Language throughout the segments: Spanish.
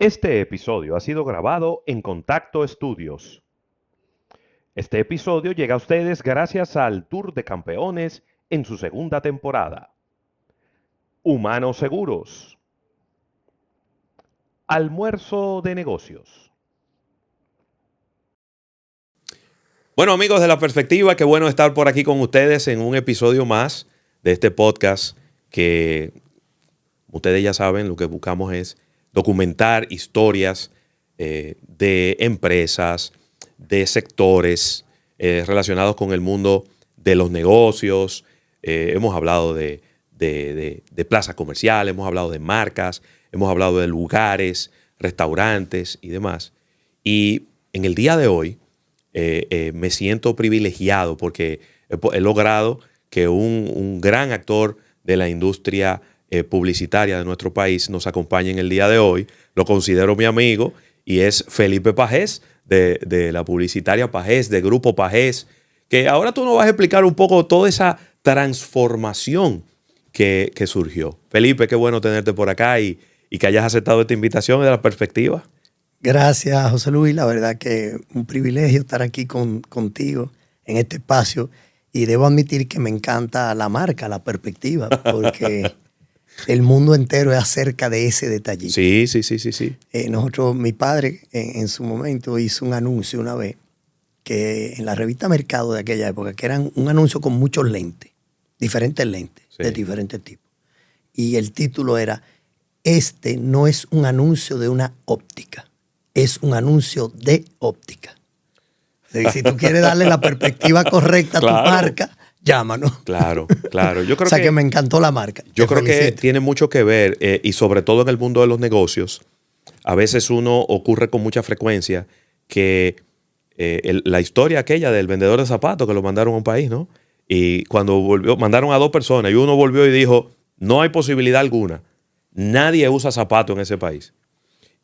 Este episodio ha sido grabado en Contacto Estudios. Este episodio llega a ustedes gracias al Tour de Campeones en su segunda temporada. Humanos Seguros. Almuerzo de negocios. Bueno, amigos de La Perspectiva, qué bueno estar por aquí con ustedes en un episodio más de este podcast que ustedes ya saben, lo que buscamos es documentar historias de empresas, de sectores relacionados con el mundo de los negocios. Hemos hablado de plazas comerciales, hemos hablado de marcas, hemos hablado de lugares, restaurantes y demás. Y en el día de hoy me siento privilegiado porque he logrado que un gran actor de la industria publicitaria de nuestro país nos acompañe en el día de hoy. Lo considero mi amigo y es Felipe Pagés de la publicitaria Pagés, de Grupo Pagés, que ahora tú nos vas a explicar un poco toda esa transformación que surgió. Felipe, qué bueno tenerte por acá y que hayas aceptado esta invitación de La Perspectiva. Gracias, José Luis. La verdad que un privilegio estar aquí contigo en este espacio y debo admitir que me encanta la marca, La Perspectiva, porque el mundo entero es acerca de ese detallito. Sí. Mi padre en su momento hizo un anuncio una vez que en la revista Mercado de aquella época, que eran un anuncio con muchos lentes, diferentes lentes, sí, de diferentes tipos. Y el título era, este no es un anuncio de una óptica, es un anuncio de óptica. O sea, si tú quieres darle la perspectiva correcta a tu marca, llámanos. Claro. Yo creo que me encantó la marca. Yo creo que tiene mucho que ver, y sobre todo en el mundo de los negocios, a veces ocurre con mucha frecuencia que la historia aquella del vendedor de zapatos que lo mandaron a un país, ¿no? Y cuando volvió, mandaron a 2 personas y uno volvió y dijo, no hay posibilidad alguna, nadie usa zapatos en ese país.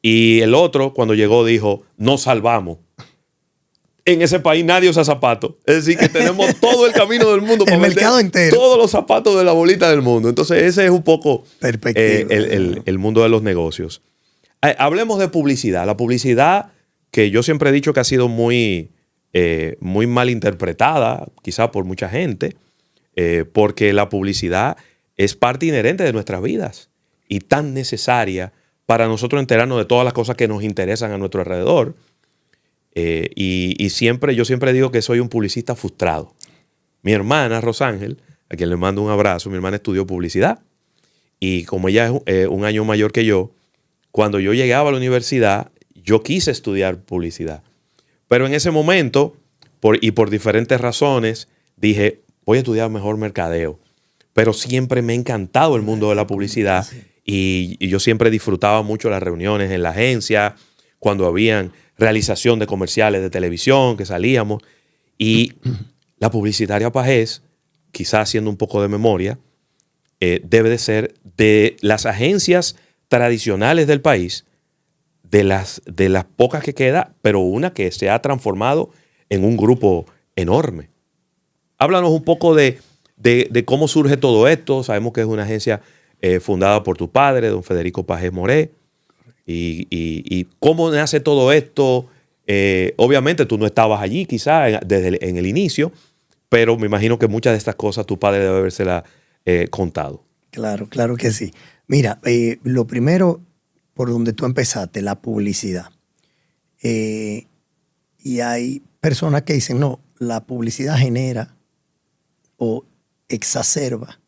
Y el otro, cuando llegó, dijo, nos salvamos. En ese país nadie usa zapatos. Es decir, que tenemos todo el camino del mundo. El mercado entero. Todos los zapatos de la bolita del mundo. Entonces, ese es un poco el mundo de los negocios. Hablemos de publicidad. La publicidad, que yo siempre he dicho que ha sido muy mal interpretada, quizá por mucha gente, porque la publicidad es parte inherente de nuestras vidas y tan necesaria para nosotros enterarnos de todas las cosas que nos interesan a nuestro alrededor. Yo siempre digo que soy un publicista frustrado. Mi hermana, Rosángel, a quien le mando un abrazo, mi hermana estudió publicidad. Y como ella es un año mayor que yo, cuando yo llegaba a la universidad, yo quise estudiar publicidad. Pero en ese momento, por diferentes razones, dije, voy a estudiar mejor mercadeo. Pero siempre me ha encantado el mundo de la publicidad. Y yo siempre disfrutaba mucho las reuniones en la agencia, cuando habían realización de comerciales de televisión, que salíamos. Y la publicitaria Pagés, quizás haciendo un poco de memoria, debe de ser de las agencias tradicionales del país, de las pocas que queda, pero una que se ha transformado en un grupo enorme. Háblanos un poco de cómo surge todo esto. Sabemos que es una agencia fundada por tu padre, don Federico Pagés Moré. Y cómo nace todo esto. Obviamente tú no estabas allí quizás desde en el inicio, pero me imagino que muchas de estas cosas tu padre debe habérselas contado. Claro que sí. Mira, lo primero, por donde tú empezaste, la publicidad. Y hay personas que dicen, no, la publicidad genera o exacerba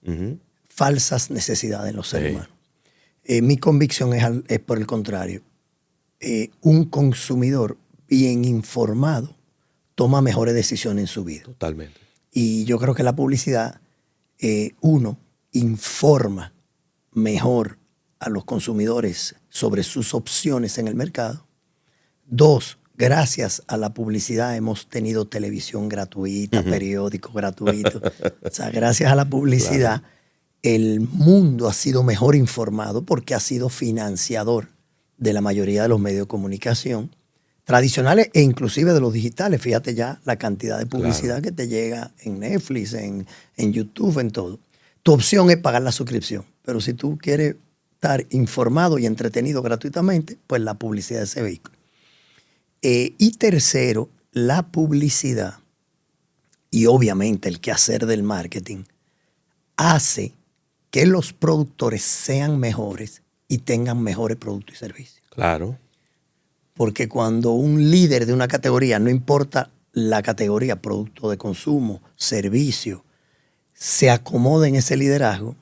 falsas necesidades en los seres humanos. Mi convicción es por el contrario. Un consumidor bien informado toma mejores decisiones en su vida. Totalmente. Y yo creo que la publicidad, uno, informa mejor a los consumidores sobre sus opciones en el mercado. 2, gracias a la publicidad hemos tenido televisión gratuita, periódicos gratuitos. O sea, gracias a la publicidad, el mundo ha sido mejor informado porque ha sido financiador de la mayoría de los medios de comunicación tradicionales e inclusive de los digitales. Fíjate ya la cantidad de publicidad que te llega en Netflix, en YouTube, en todo. Tu opción es pagar la suscripción, pero si tú quieres estar informado y entretenido gratuitamente, pues la publicidad de ese vehículo. Y tercero, la publicidad y obviamente el quehacer del marketing hace que los productores sean mejores y tengan mejores productos y servicios. Claro. Porque cuando un líder de una categoría, no importa la categoría, producto de consumo, servicio, se acomoda en ese liderazgo,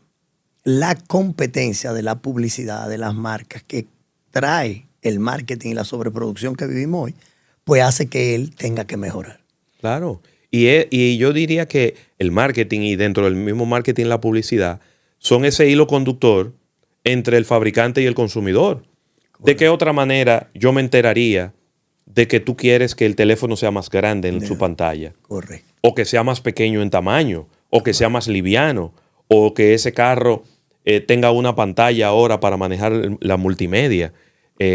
la competencia de la publicidad, de las marcas que trae el marketing y la sobreproducción que vivimos hoy, pues hace que él tenga que mejorar. Claro. Y yo diría que el marketing y dentro del mismo marketing la publicidad son ese hilo conductor entre el fabricante y el consumidor. Correcto. ¿De qué otra manera yo me enteraría de que tú quieres que el teléfono sea más grande en su pantalla? Correcto. O que sea más pequeño en tamaño, o que sea más liviano, o que ese carro tenga una pantalla ahora para manejar la multimedia.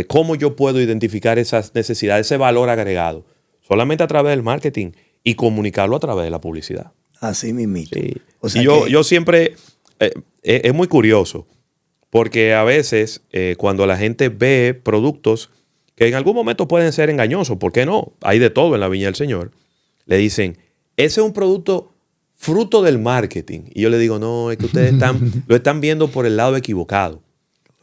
¿Cómo yo puedo identificar esas necesidades, ese valor agregado? Solamente a través del marketing y comunicarlo a través de la publicidad. Así mismito. Sí. O sea y yo siempre, es muy curioso, porque a veces cuando la gente ve productos que en algún momento pueden ser engañosos, ¿por qué no? Hay de todo en la viña del Señor. Le dicen, ese es un producto fruto del marketing. Y yo le digo, no, es que ustedes lo están viendo por el lado equivocado.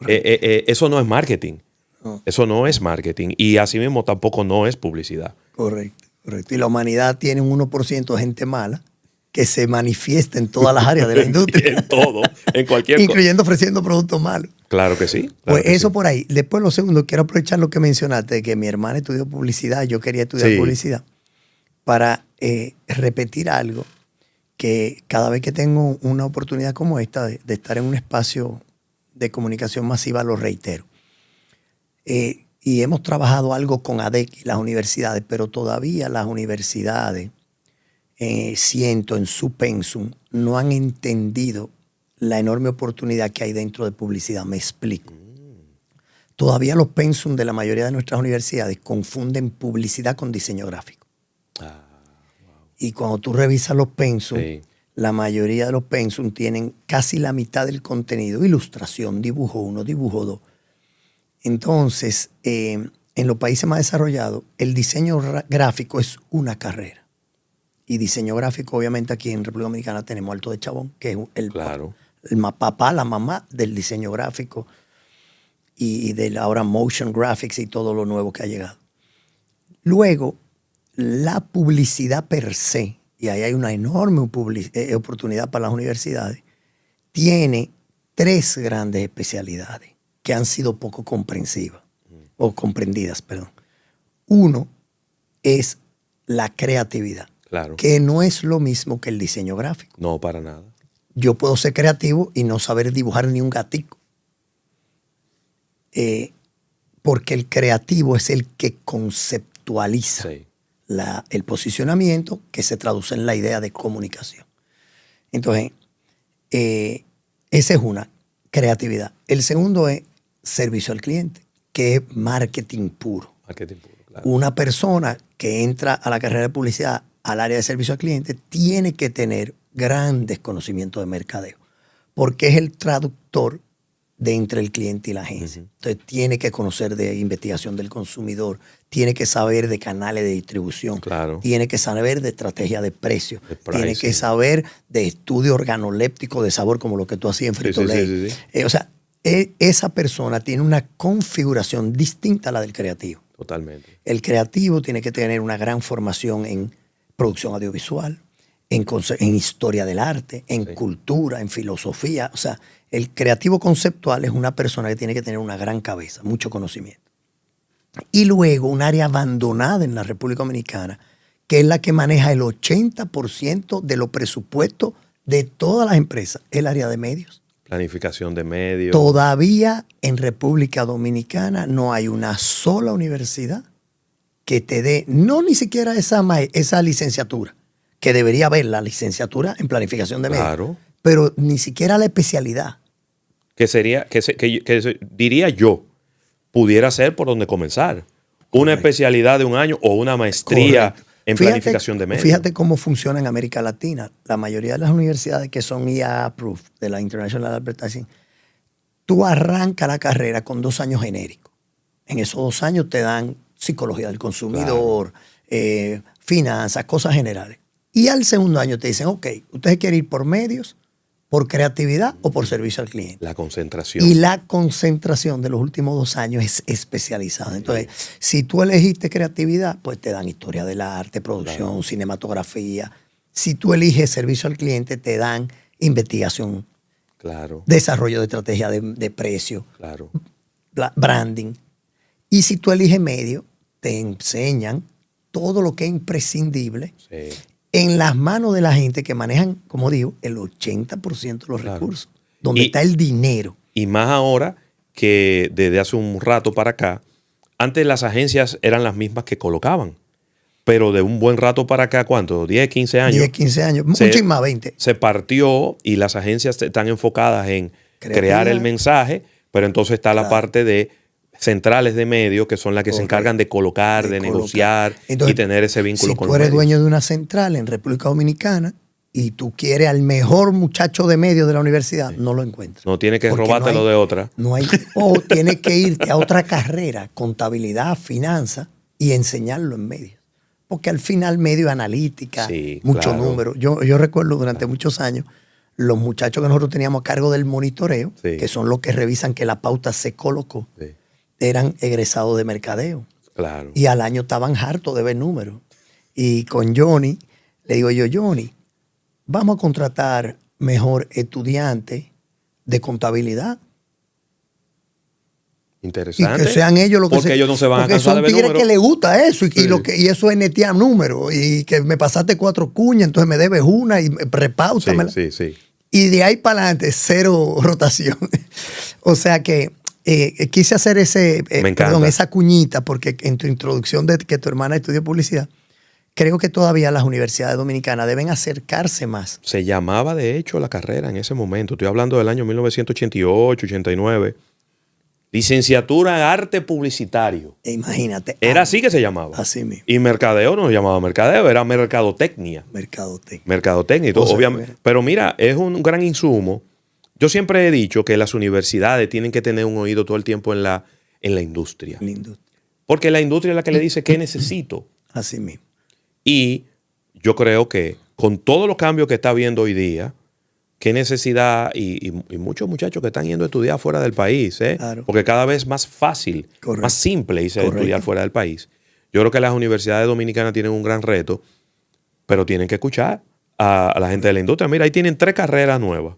Eso no es marketing. No. Eso no es marketing. Y asimismo tampoco no es publicidad. Correcto, correcto. Y la humanidad tiene un 1% de gente mala que se manifiesta en todas las áreas de la industria. En todo, en cualquier cosa. Incluyendo ofreciendo productos malos. Claro que sí. Claro pues que eso sí. Por ahí. Después, lo segundo, quiero aprovechar lo que mencionaste, de que mi hermana estudió publicidad, yo quería estudiar publicidad, para repetir algo que cada vez que tengo una oportunidad como esta de estar en un espacio de comunicación masiva, lo reitero. Y hemos trabajado algo con ADEC y las universidades, pero todavía las universidades, siento en su pensum, no han entendido la enorme oportunidad que hay dentro de publicidad. Me explico. Todavía los pensum de la mayoría de nuestras universidades confunden publicidad con diseño gráfico. Y cuando tú revisas los pensum, sí, la mayoría de los pensum tienen casi la mitad del contenido: ilustración, dibujo 1, dibujo 2. Entonces, en los países más desarrollados, el diseño gráfico es una carrera. Y diseño gráfico, obviamente, aquí en República Dominicana tenemos Alto de Chabón, que es el papá, la mamá del diseño gráfico y de ahora motion graphics y todo lo nuevo que ha llegado. Luego, la publicidad per se, y ahí hay una enorme oportunidad para las universidades, tiene 3 grandes especialidades que han sido poco comprensivas, o comprendidas, perdón. Uno es la creatividad, claro, que no es lo mismo que el diseño gráfico. No, para nada. Yo puedo ser creativo y no saber dibujar ni un gatico. Porque el creativo es el que conceptualiza, sí, el posicionamiento, que se traduce en la idea de comunicación. Entonces, esa es una, creatividad. El segundo es servicio al cliente, que es marketing puro. Marketing puro, claro. Una persona que entra a la carrera de publicidad, al área de servicio al cliente, tiene que tener grandes conocimientos de mercadeo, porque es el traductor de entre el cliente y la agencia. Entonces tiene que conocer de investigación del consumidor, tiene que saber de canales de distribución, claro, tiene que saber de estrategia de precio, tiene que saber de estudio organoléptico de sabor, como lo que tú hacías en Frito-Lay. Sí. O sea, esa persona tiene una configuración distinta a la del creativo. Totalmente. El creativo tiene que tener una gran formación en producción audiovisual, en historia del arte, en cultura, en filosofía. O sea, el creativo conceptual es una persona que tiene que tener una gran cabeza, mucho conocimiento. Y luego un área abandonada en la República Dominicana, que es la que maneja el 80% de los presupuestos de todas las empresas, el área de medios. Planificación de medios. Todavía en República Dominicana no hay una sola universidad que te dé, no ni siquiera esa licenciatura, que debería haber la licenciatura en planificación de medios, claro, pero ni siquiera la especialidad. Que sería, que diría yo, pudiera ser por donde comenzar. Correcto. Una especialidad de un año o una maestría. Correcto. En planificación de medios. Fíjate cómo funciona en América Latina. La mayoría de las universidades que son IA approved, de la International Advertising, tú arrancas la carrera con 2 años genéricos. En esos 2 años te dan psicología del consumidor, finanzas, cosas generales. Y al segundo año te dicen, ok, usted quiere ir por medios, por creatividad o por servicio al cliente. La concentración. Y la concentración de los últimos 2 años es especializada. Entonces, si tú elegiste creatividad, pues te dan historia del arte, producción, cinematografía. Si tú eliges servicio al cliente, te dan investigación, desarrollo de estrategia de precio, branding. Y si tú eliges medio, te enseñan todo lo que es imprescindible en las manos de la gente que manejan, como digo, el 80% de los recursos, donde está el dinero. Y más ahora que desde hace un rato para acá, antes las agencias eran las mismas que colocaban, pero de un buen rato para acá, ¿cuánto? 10, 15 años. 10, 15 años, mucho más, 20. Se partió y las agencias están enfocadas en crear el mensaje, pero entonces está la parte de centrales de medios que son las que se encargan de colocar, de negociar. Entonces, y tener ese vínculo con los medios. Si tú eres dueño de una central en República Dominicana y tú quieres al mejor muchacho de medios de la universidad, no lo encuentras. No tienes que robártelo de otra. No hay, o tienes que irte a otra carrera, contabilidad, finanzas, y enseñarlo en medios. Porque al final medio analítica, mucho número. Yo recuerdo durante muchos años los muchachos que nosotros teníamos a cargo del monitoreo, que son los que revisan que la pauta se colocó, eran egresados de mercadeo. Y al año estaban hartos de ver números. Y con Johnny, le digo yo, Johnny, vamos a contratar mejor estudiante de contabilidad. Interesante. Y que sean ellos los que porque ellos no se van a cansar de ver números. Porque son tigres que les gusta eso. Y eso es netear números. Y que me pasaste 4 cuñas, entonces me debes una y repáutamela. Sí. Y de ahí para adelante, 0 rotación. O sea que quise hacer esa cuñita, porque en tu introducción de que tu hermana estudió publicidad, creo que todavía las universidades dominicanas deben acercarse más. Se llamaba, de hecho, la carrera en ese momento. Estoy hablando del año 1988, 89. Licenciatura en Arte Publicitario. Imagínate. Era así que se llamaba. Así mismo. Y mercadeo no se llamaba mercadeo, era mercadotecnia. Mercadotecnia. Obviamente. Pero mira, es un gran insumo. Yo siempre he dicho que las universidades tienen que tener un oído todo el tiempo en la industria. Porque la industria es la que le dice qué necesito. Así mismo. Y yo creo que con todos los cambios que está habiendo hoy día, qué necesidad, y muchos muchachos que están yendo a estudiar fuera del país, porque cada vez más fácil, más simple irse a estudiar fuera del país. Yo creo que las universidades dominicanas tienen un gran reto, pero tienen que escuchar a la gente de la industria. Mira, ahí tienen 3 carreras nuevas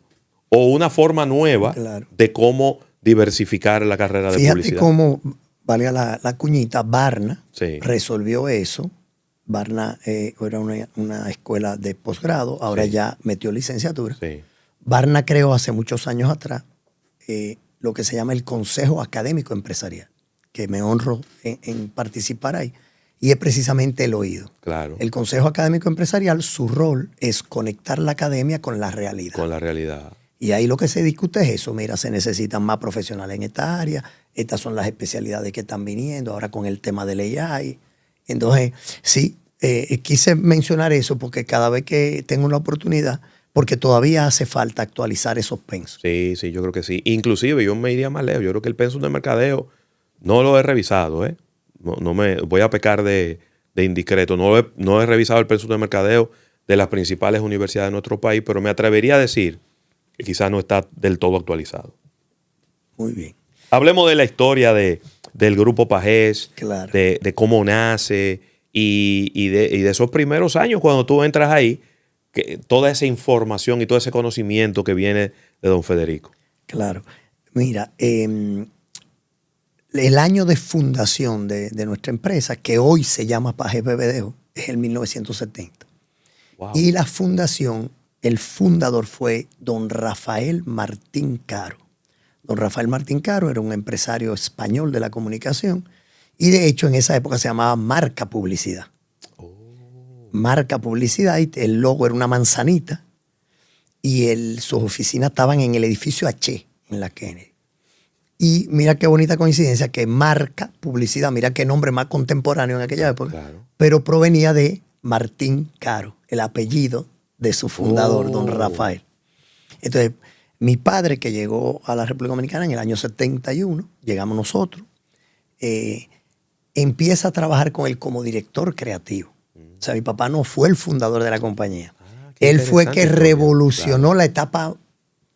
o una forma nueva de cómo diversificar la carrera de publicidad. Fíjate cómo, valga la cuñita, Barna resolvió eso. Barna era una escuela de posgrado, ahora ya metió licenciatura. Barna creó hace muchos años atrás lo que se llama el Consejo Académico Empresarial, que me honro en participar ahí, y es precisamente el oído. El Consejo Académico Empresarial, su rol es conectar la academia con la realidad. Y ahí lo que se discute es eso. Mira, se necesitan más profesionales en esta área, estas son las especialidades que están viniendo, ahora con el tema del AI. Entonces, sí, quise mencionar eso porque cada vez que tengo una oportunidad, porque todavía hace falta actualizar esos pensos. Sí, yo creo que sí. Inclusive yo me iría más lejos. Yo creo que el pensum de mercadeo no lo he revisado. No me voy a pecar de indiscreto. No he revisado el pensum de mercadeo de las principales universidades de nuestro país, pero me atrevería a decir que quizás no está del todo actualizado. Muy bien. Hablemos de la historia del Grupo Pagés, de cómo nace y de esos primeros años cuando tú entras ahí, que toda esa información y todo ese conocimiento que viene de don Federico. Claro. Mira, el año de fundación de nuestra empresa, que hoy se llama Pagés BBDO, es el 1970. Wow. Y la fundación, el fundador fue don Rafael Martín Caro. Don Rafael Martín Caro era un empresario español de la comunicación y de hecho en esa época se llamaba Marca Publicidad. Marca Publicidad, y el logo era una manzanita y sus oficinas estaban en el edificio H, en la Kennedy. Y mira qué bonita coincidencia que Marca Publicidad, mira qué nombre más contemporáneo en aquella época, pero provenía de Martín Caro, el apellido de su fundador, don Rafael. Entonces, Mi padre, que llegó a la República Dominicana en el año 71, llegamos nosotros, empieza a trabajar con él como director creativo. O sea, mi papá no fue el fundador de la compañía. Él fue que revolucionó la etapa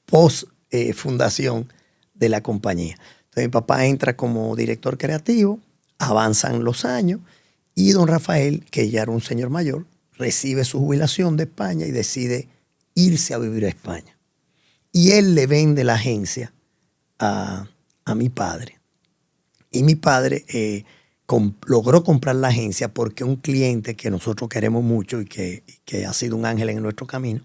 post-fundación de la compañía. Entonces mi papá entra como director creativo, avanzan los años y don Rafael, que ya era un señor mayor, recibe su jubilación de España y decide irse a vivir a España. Y él le vende la agencia a mi padre. Y mi padre logró comprar la agencia porque un cliente que nosotros queremos mucho y que ha sido un ángel en nuestro camino,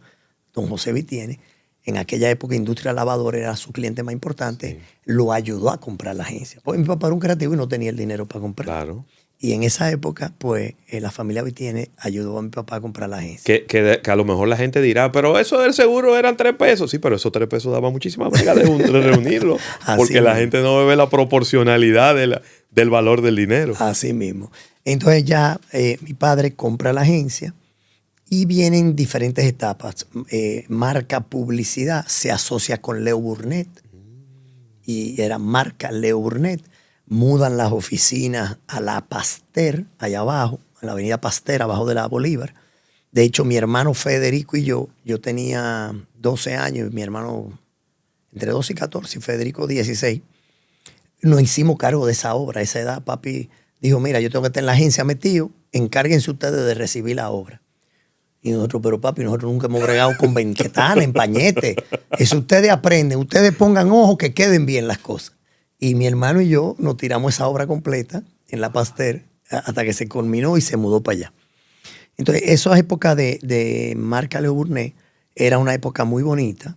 don José Vitiene, en aquella época Industria Lavadora era su cliente más importante, lo ayudó a comprar la agencia. Pues mi papá era un creativo y no tenía el dinero para comprar. Claro. Y en esa época, pues, la familia Vitiene ayudó a mi papá a comprar la agencia. Que a lo mejor la gente dirá, pero eso del seguro eran 3 pesos. Sí, pero esos 3 pesos daban muchísima brega de reunirlo. Porque la gente no ve la proporcionalidad del valor del dinero. Así mismo. Entonces ya mi padre compra la agencia y vienen diferentes etapas. Marca Publicidad se asocia con Leo Burnett y era marca Leo Burnett. Mudan las oficinas a la Pasteur, allá abajo, en la avenida Pasteur, abajo de la Bolívar. De hecho, mi hermano Federico y yo tenía 12 años, y mi hermano entre 12 y 14, y Federico 16, nos hicimos cargo de esa obra. A esa edad, papi dijo, mira, yo tengo que estar en la agencia metido, encárguense ustedes de recibir la obra. Y nosotros, pero papi, nosotros nunca hemos bregado con benquetana, en pañete. Eso ustedes aprenden, ustedes pongan ojo que queden bien las cosas. Y mi hermano y yo nos tiramos esa obra completa en la Pasteur hasta que se culminó y se mudó para allá. Entonces, esa época de marca Leo Burnett era una época muy bonita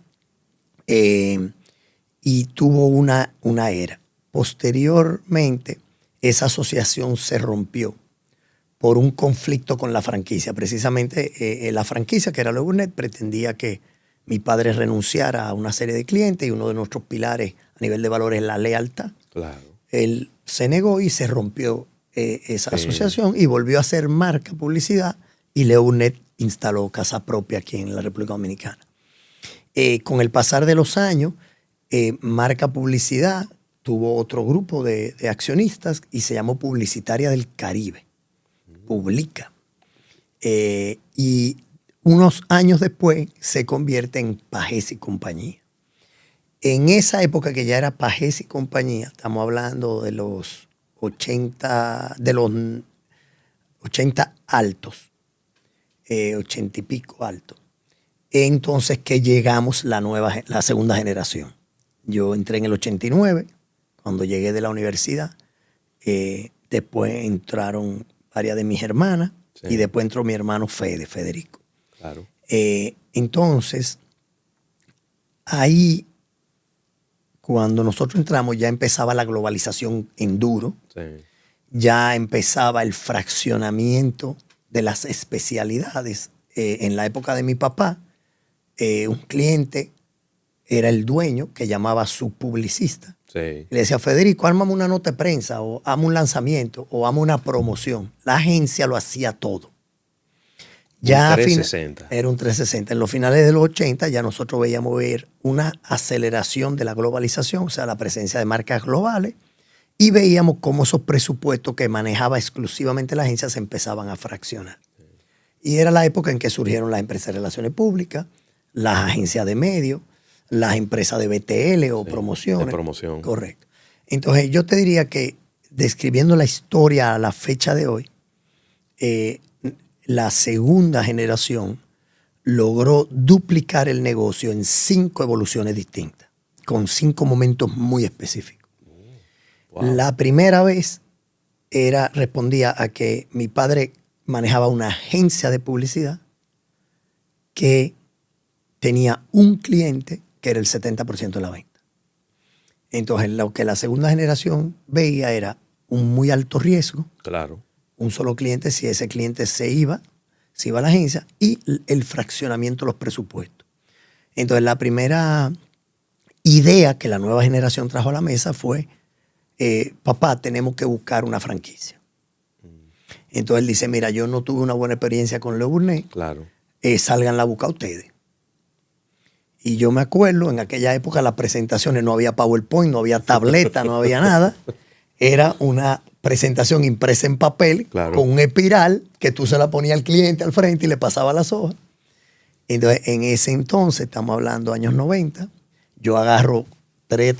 y tuvo una era. Posteriormente, esa asociación se rompió por un conflicto con la franquicia. Precisamente la franquicia, que era Leo Burnett, pretendía que mi padre renunciara a una serie de clientes y uno de nuestros pilares a nivel de valores es la lealtad. Claro. Él se negó y se rompió esa asociación y volvió a hacer marca Publicidad y Leo Burnett instaló casa propia aquí en la República Dominicana. Con el pasar de los años, marca Publicidad tuvo otro grupo de accionistas y se llamó Publicitaria del Caribe. Publica. Y unos años después se convierte en Pagés y Compañía. En esa época que ya era Pagés y Compañía, estamos hablando de los 80 altos, 80 y pico altos. Entonces que llegamos la segunda generación. Yo entré en el 89, cuando llegué de la universidad. Después entraron varias de mis hermanas y después entró mi hermano Federico. Claro. Entonces, ahí, cuando nosotros entramos, ya empezaba la globalización en duro, ya empezaba el fraccionamiento de las especialidades. En la época de mi papá, un cliente era el dueño que llamaba a su publicista. Le decía, Federico, ármame una nota de prensa, o hazme un lanzamiento, o hazme una promoción. La agencia lo hacía todo. Ya un 360. Era un 360. En los finales de los 80 ya nosotros veíamos ver una aceleración de la globalización, o sea, la presencia de marcas globales, y veíamos cómo esos presupuestos que manejaba exclusivamente la agencia se empezaban a fraccionar. Y era la época en que surgieron las empresas de relaciones públicas, las agencias de medios, las empresas de BTL o promociones. De promoción. Correcto. Entonces yo te diría que describiendo la historia a la fecha de hoy, la segunda generación logró duplicar el negocio en 5 evoluciones distintas, con 5 momentos muy específicos. Wow. La primera vez respondía a que mi padre manejaba una agencia de publicidad que tenía un cliente que era el 70% de la venta. Entonces, lo que la segunda generación veía era un muy alto riesgo. Claro. Un solo cliente, si ese cliente se iba a la agencia, y el fraccionamiento de los presupuestos. Entonces, la primera idea que la nueva generación trajo a la mesa fue, papá, tenemos que buscar una franquicia. Entonces, él dice, mira, yo no tuve una buena experiencia con Leo Burnett. Claro. Salgan a buscar ustedes. Y yo me acuerdo, en aquella época las presentaciones no había PowerPoint, no había tableta, no había nada. Era una presentación impresa en papel, Claro. con un espiral que tú se la ponías al cliente al frente y le pasaba las hojas. Entonces, en ese entonces, estamos hablando años 90, yo agarro tres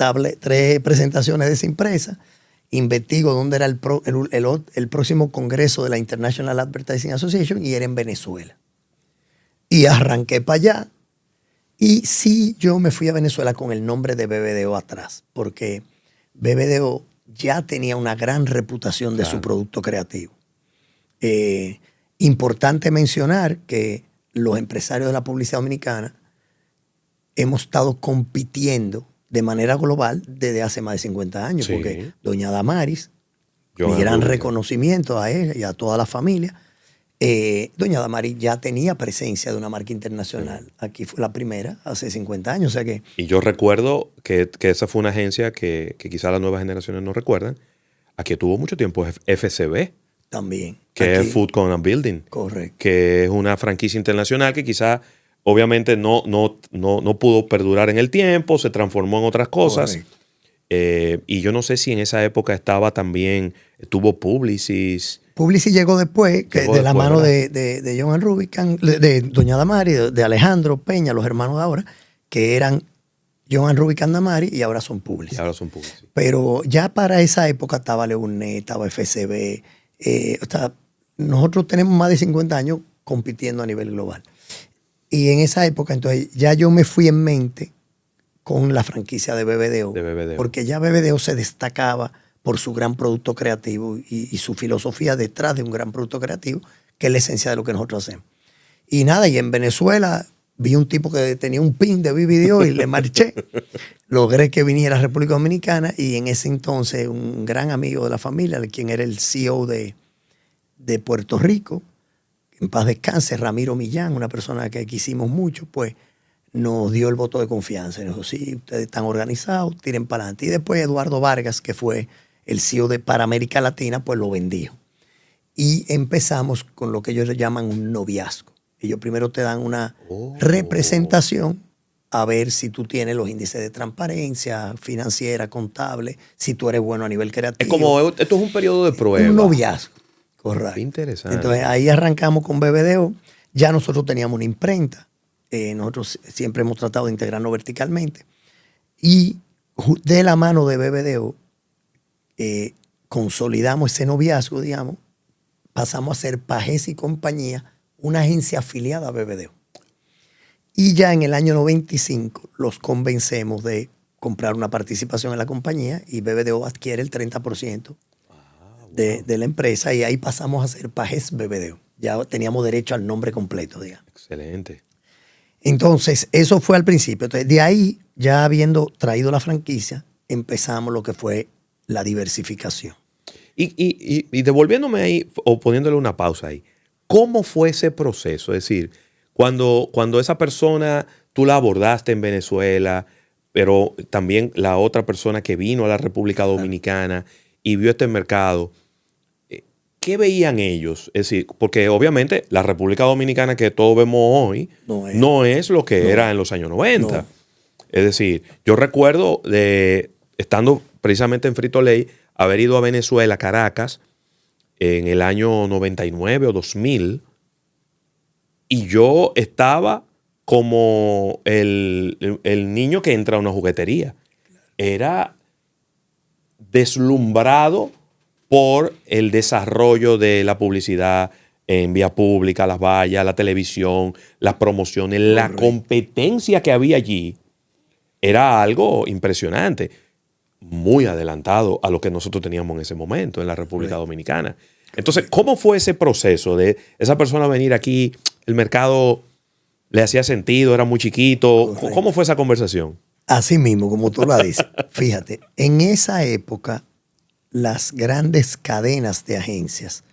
presentaciones de esa impresa, investigo dónde era el próximo congreso de la International Advertising Association y era en Venezuela. Y arranqué para allá. Y sí, yo me fui a Venezuela con el nombre de BBDO atrás, porque BBDO ya tenía una gran reputación de su producto creativo. Importante mencionar que los empresarios de la publicidad dominicana hemos estado compitiendo de manera global desde hace más de 50 años, Sí. porque doña Damaris, Joan mi gran Rubinstein. reconocimiento a ella y a toda la familia, doña Damaris ya tenía presencia de una marca internacional. Aquí fue la primera, hace 50 años, o sea que Y yo recuerdo que esa fue una agencia que quizás las nuevas generaciones no recuerdan. Aquí tuvo mucho tiempo FCB, también. que aquí, es Food Con and Building, correcto. que es una franquicia internacional que quizás obviamente no pudo perdurar en el tiempo, se transformó en otras cosas. Correcto. Y yo no sé si en esa época estuvo Publicis. Publicis llegó después, Llegó de la después, mano ¿verdad? de Joan Rubinstein, de doña Damaris, de Alejandro Peña, los hermanos de ahora, que eran Joan Rubinstein Damaris y ahora son Y Publicis. ahora son Publicis. Pero ya para esa época estaba Leonet, estaba FCB. Nosotros tenemos más de 50 años compitiendo a nivel global. Y en esa época, entonces, ya yo me fui en mente con la franquicia de BBDO. De BBDO. Porque ya BBDO se destacaba por su gran producto creativo y su filosofía detrás de un gran producto creativo, que es la esencia de lo que nosotros hacemos. Y nada, y en Venezuela vi un tipo que tenía un pin de BBDO y le marché. Logré que viniera a República Dominicana y en ese entonces un gran amigo de la familia, quien era el CEO de Puerto Rico, en paz descanse, Ramiro Millán, una persona que quisimos mucho, pues nos dio el voto de confianza. Y nos dijo, sí, ustedes están organizados, tiren para adelante. Y después Eduardo Vargas, que fue el CEO para América Latina, pues lo vendió. Y empezamos con lo que ellos llaman un noviazgo. Ellos primero te dan una representación a ver si tú tienes los índices de transparencia financiera, contable, si tú eres bueno a nivel creativo. Es como, esto es un periodo de prueba. Un noviazgo, correcto. Qué interesante. Entonces ahí arrancamos con BBDO. Ya nosotros teníamos una imprenta. Nosotros siempre hemos tratado de integrarnos verticalmente. Y de la mano de BBDO consolidamos ese noviazgo, digamos. Pasamos a ser Pajés y Compañía, una agencia afiliada a BBDO. Y ya en el año 95 los convencemos de comprar una participación en la compañía y BBDO adquiere el 30% de la empresa y ahí pasamos a ser Pajés BBDO. Ya teníamos derecho al nombre completo, digamos. Excelente. Entonces, eso fue al principio. Entonces, de ahí, ya habiendo traído la franquicia, empezamos lo que fue la diversificación. Y devolviéndome ahí, o poniéndole una pausa ahí, ¿cómo fue ese proceso? Es decir, cuando esa persona, tú la abordaste en Venezuela, pero también la otra persona que vino a la República Dominicana y vio este mercado, ¿qué veían ellos? Es decir, porque obviamente la República Dominicana que todos vemos hoy no es lo que era en los años 90. No. Es decir, yo recuerdo estando precisamente en Frito-Lay, haber ido a Venezuela, Caracas, en el año 99 o 2000, y yo estaba como el niño que entra a una juguetería. Era deslumbrado por el desarrollo de la publicidad en vía pública, las vallas, la televisión, las promociones, la competencia que había allí era algo impresionante, muy adelantado a lo que nosotros teníamos en ese momento en la República Dominicana. Entonces, ¿cómo fue ese proceso de esa persona venir aquí? ¿El mercado le hacía sentido? ¿Era muy chiquito? Correcto. ¿Cómo fue esa conversación? Así mismo, como tú lo dices. Fíjate, en esa época, las grandes cadenas de agencias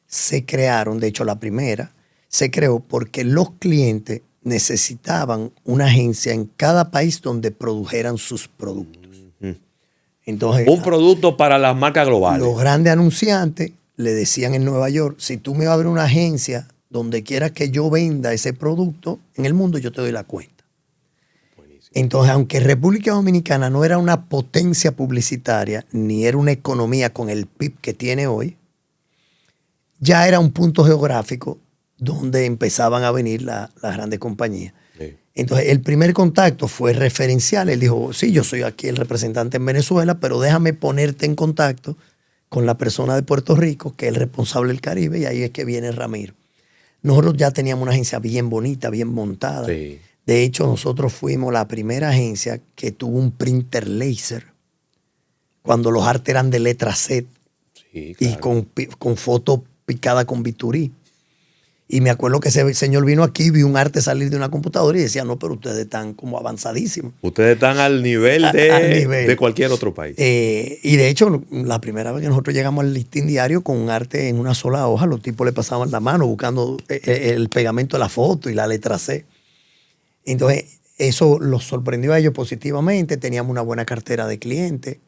se crearon, de hecho la primera, se creó porque los clientes necesitaban una agencia en cada país donde produjeran sus productos. Entonces, Un producto para las marcas globales. los grandes anunciantes le decían en Nueva York, si tú me abres una agencia donde quieras que yo venda ese producto en el mundo, yo te doy la cuenta. Entonces, aunque República Dominicana no era una potencia publicitaria, ni era una economía con el PIB que tiene hoy, ya era un punto geográfico donde empezaban a venir las grandes compañías. Sí. Entonces, el primer contacto fue referencial. Él dijo, sí, yo soy aquí el representante en Venezuela, pero déjame ponerte en contacto con la persona de Puerto Rico, que es el responsable del Caribe, y ahí es que viene Ramiro. Nosotros ya teníamos una agencia bien bonita, bien montada. Sí. De hecho, nosotros fuimos la primera agencia que tuvo un printer láser, cuando los artes eran de letra Z Sí, y claro. con foto picada con bisturí. Y me acuerdo que ese señor vino aquí, vio un arte salir de una computadora y decía, no, pero ustedes están como avanzadísimos. Ustedes están al nivel Al nivel. de cualquier otro país. Y de hecho, la primera vez que nosotros llegamos al listín diario con un arte en una sola hoja, los tipos le pasaban la mano buscando el pegamento de la foto y la letra C. Entonces, eso los sorprendió a ellos positivamente. Teníamos una buena cartera de clientes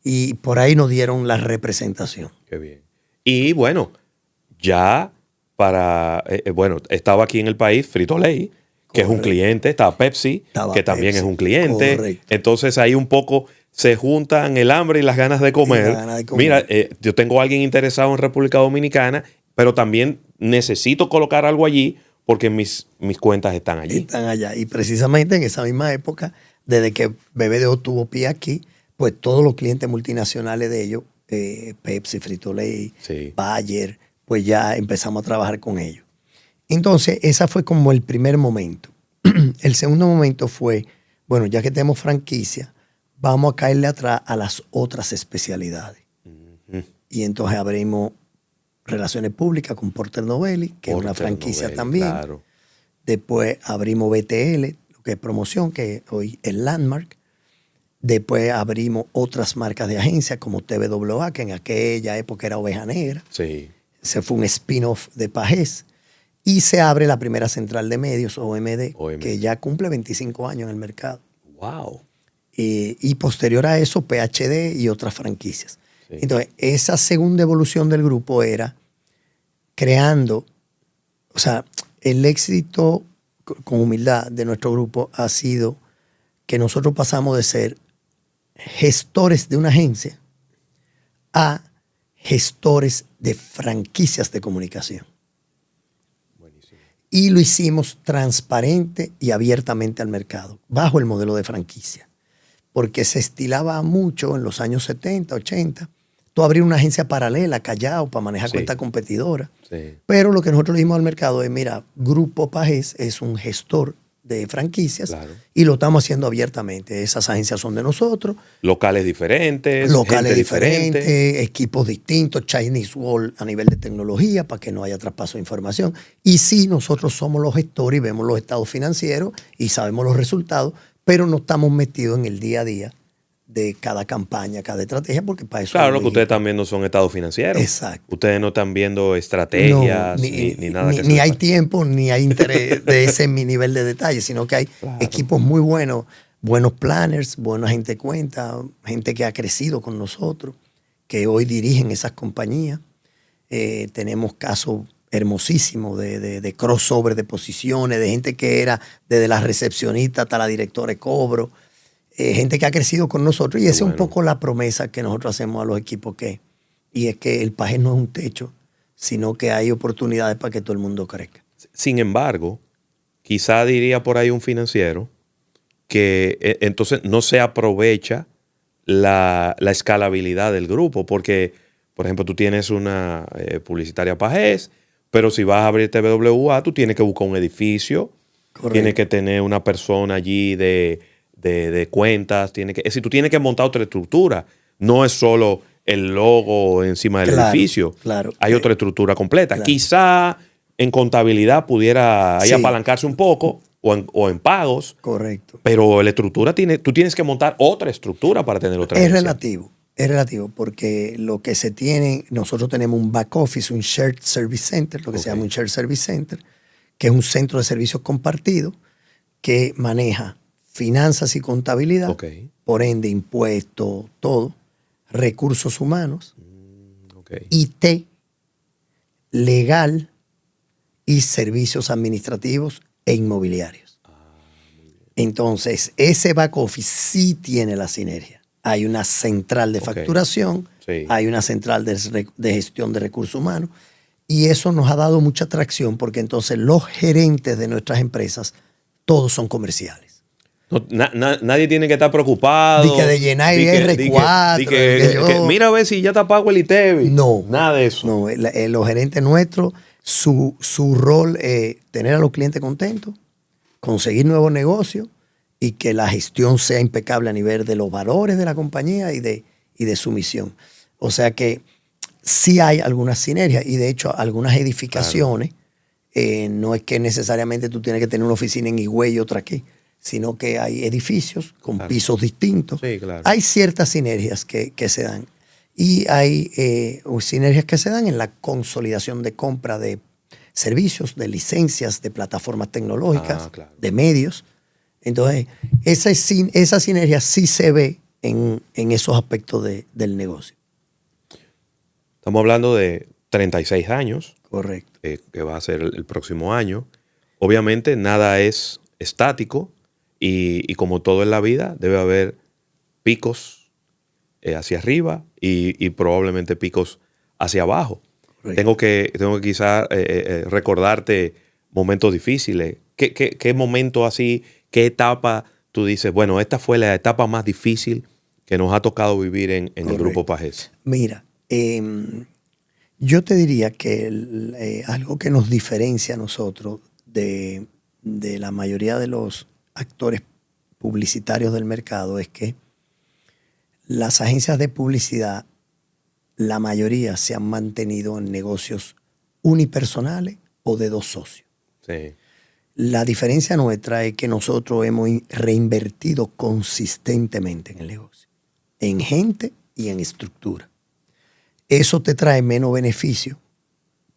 y por ahí nos dieron la representación. Qué bien. Y bueno, ya bueno, estaba aquí en el país Frito-Lay, que es un Correcto. cliente, estaba Pepsi, Estaba que también Pepsi, es un cliente. correcto. Entonces ahí un poco se juntan el hambre y las ganas de comer. Y las ganas de comer. Mira, yo tengo a alguien interesado en República Dominicana, pero también necesito colocar algo allí porque mis cuentas están allí. Están allá. Y precisamente en esa misma época, desde que BBDO tuvo pie aquí, pues todos los clientes multinacionales de ellos, Pepsi, Frito-Lay, Sí. Bayer, pues ya empezamos a trabajar con ellos. Entonces, esa fue como el primer momento. El segundo momento fue, bueno, ya que tenemos franquicia, vamos a caerle atrás a las otras especialidades. Y entonces abrimos relaciones públicas con Porter Novelli, que es una Porter franquicia Novelli, también. Claro. Después abrimos BTL, lo que es promoción, que hoy es Landmark. Después abrimos otras marcas de agencia como TVAA, que en aquella época era Oveja Negra. Sí. Se fue un spin-off de Pajés. Y se abre la primera central de medios, OMD, que ya cumple 25 años en el mercado. Wow. Y posterior a eso, PHD y otras franquicias. Sí. Entonces, esa segunda evolución del grupo era creando, o sea, el éxito con humildad de nuestro grupo ha sido que nosotros pasamos de ser gestores de una agencia a gestores de franquicias de comunicación. Buenísimo. Y lo hicimos transparente y abiertamente al mercado, bajo el modelo de franquicia. Porque se estilaba mucho en los años 70, 80, tú abrir una agencia paralela, Callao, para manejar cuentas competidoras. Sí. Pero lo que nosotros le dimos al mercado es, mira, Grupo Pajés es un gestor de franquicias, Claro. y lo estamos haciendo abiertamente. Esas agencias son de nosotros. Locales diferentes, Locales gente diferentes, diferente. equipos distintos, Chinese Wall a nivel de tecnología para que no haya traspaso de información. Y sí, nosotros somos los gestores y vemos los estados financieros y sabemos los resultados, pero no estamos metidos en el día a día de cada campaña, cada estrategia, porque para eso... Claro, que ustedes también no son estados financieros. Exacto. Ustedes no están viendo estrategias No, ni nada que se ni les hay pare. tiempo, ni hay interés de ese nivel de detalle, sino que hay Claro. equipos muy buenos, buenos planners, buena gente de cuenta, gente que ha crecido con nosotros, que hoy dirigen esas compañías. Tenemos casos hermosísimos de crossover de posiciones, de gente que era desde la recepcionista hasta la directora de cobro, gente que ha crecido con nosotros. Y Qué esa es un bueno. poco la promesa que nosotros hacemos a los equipos, y es que el Pajés no es un techo, sino que hay oportunidades para que todo el mundo crezca. Sin embargo, quizá diría por ahí un financiero que entonces no se aprovecha la escalabilidad del grupo, porque, por ejemplo, tú tienes una publicitaria Pajés, pero si vas a abrir TVWA, tú tienes que buscar un edificio, Correcto. tienes que tener una persona allí de cuentas, es decir, tú tienes que montar otra estructura. No es solo el logo encima del Claro, edificio. claro. Hay otra estructura completa. Claro. Quizá en contabilidad pudiera ahí Sí. apalancarse un poco o en pagos, Correcto. pero la estructura tú tienes que montar otra estructura para tener otra Es agencia. relativo, porque lo que se tiene, nosotros tenemos un back office, un shared service center, lo que se Ok. llama un shared service center, que es un centro de servicios compartidos que maneja finanzas y contabilidad, Ok. por ende impuestos, todo, recursos humanos, Ok. IT, legal y servicios administrativos e inmobiliarios. Entonces, ese back office sí tiene la sinergia. Hay una central de facturación, Sí. hay una central de gestión de recursos humanos, y eso nos ha dado mucha atracción porque entonces los gerentes de nuestras empresas, todos son comerciales. No, nadie tiene que estar preocupado. Di que de llenar R4. Que mira a ver si ya te pago el ITEVI. No. Nada de eso. No, los gerentes nuestros, su rol es tener a los clientes contentos, conseguir nuevos negocios y que la gestión sea impecable a nivel de los valores de la compañía y de su misión. O sea que sí hay algunas sinergias y de hecho algunas edificaciones, no es que necesariamente tú tienes que tener una oficina en Higüey y otra aquí, sino que hay edificios con pisos distintos. Sí, claro. Hay ciertas sinergias que se dan y hay sinergias que se dan en la consolidación de compra de servicios, de licencias, de plataformas tecnológicas, claro. de medios. Entonces, esa sinergia sí se ve en esos aspectos del negocio. Estamos hablando de 36 años. Correcto. Que va a ser el próximo año. Obviamente nada es estático y como todo en la vida debe haber picos hacia arriba y probablemente picos hacia abajo. Tengo que quizás recordarte momentos difíciles. ¿Qué momento así, qué etapa tú dices, bueno, esta fue la etapa más difícil que nos ha tocado vivir en el Grupo Pagés? Mira, yo te diría que algo que nos diferencia a nosotros de la mayoría de los actores publicitarios del mercado es que las agencias de publicidad, la mayoría se han mantenido en negocios unipersonales o de dos socios. Sí. La diferencia nuestra es que nosotros hemos reinvertido consistentemente en el negocio, en gente y en estructura. Eso te trae menos beneficio,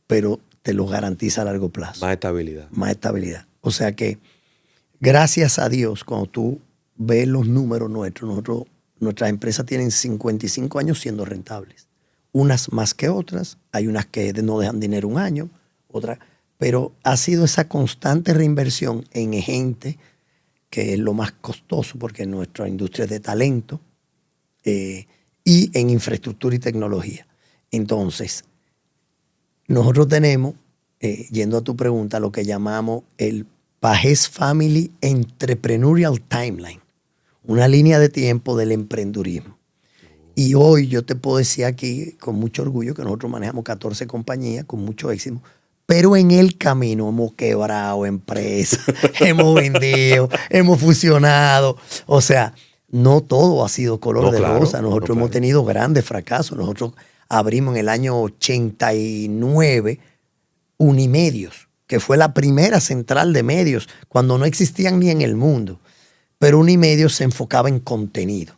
pero te lo garantiza a largo plazo. Más estabilidad. Más estabilidad. O sea que, gracias a Dios, cuando tú ves los números nuestros, nuestras empresas tienen 55 años siendo rentables. Unas más que otras, hay unas que no dejan dinero un año, otras, pero ha sido esa constante reinversión en gente, que es lo más costoso porque nuestra industria es de talento, y en infraestructura y tecnología. Entonces, nosotros tenemos, yendo a tu pregunta, lo que llamamos el Pagés Family Entrepreneurial Timeline, una línea de tiempo del emprendurismo. Y hoy yo te puedo decir aquí con mucho orgullo que nosotros manejamos 14 compañías con mucho éxito, pero en el camino hemos quebrado empresas, hemos vendido, hemos fusionado. O sea, no todo ha sido color de rosa. Nosotros hemos tenido grandes fracasos. Nosotros abrimos en el año 89 Unimedios, que fue la primera central de medios, cuando no existían ni en el mundo. Pero Unimedios se enfocaba en contenido.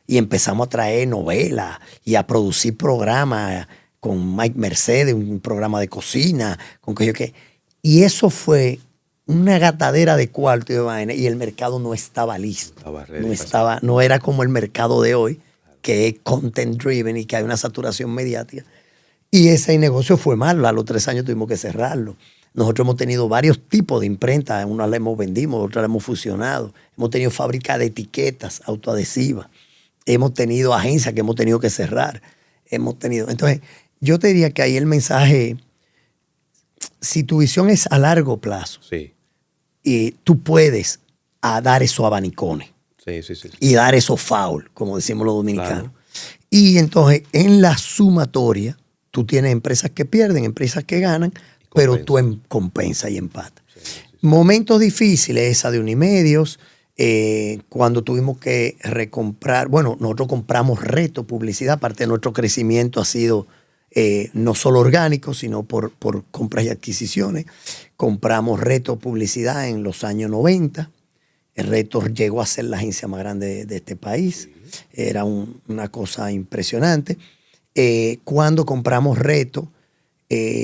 Y empezamos a traer novelas y a producir programas con Mike Mercedes, un programa de cocina, con que yo qué. Y eso fue una gatadera de cuarto y el mercado no estaba listo. No era como el mercado de hoy, que es content driven y que hay una saturación mediática. Y ese negocio fue malo. A los 3 años tuvimos que cerrarlo. Nosotros hemos tenido varios tipos de imprentas. Unas las hemos vendido, otras las hemos fusionado. Hemos tenido fábrica de etiquetas autoadhesivas. Hemos tenido agencias que hemos tenido que cerrar. Entonces, yo te diría que ahí el mensaje, si tu visión es a largo plazo, sí, y tú puedes dar esos abanicones y dar esos foul, como decimos los dominicanos. Claro. Y entonces, en la sumatoria, tú tienes empresas que pierden, empresas que ganan, pero tú compensa y empata. Momentos difíciles, esa de Unimedios, cuando tuvimos que recomprar, bueno, nosotros compramos Reto Publicidad, parte de nuestro crecimiento ha sido no solo orgánico, sino por compras y adquisiciones. Compramos Reto Publicidad en los años 90. El Reto llegó a ser la agencia más grande de este país. Era una cosa impresionante. Cuando compramos Reto,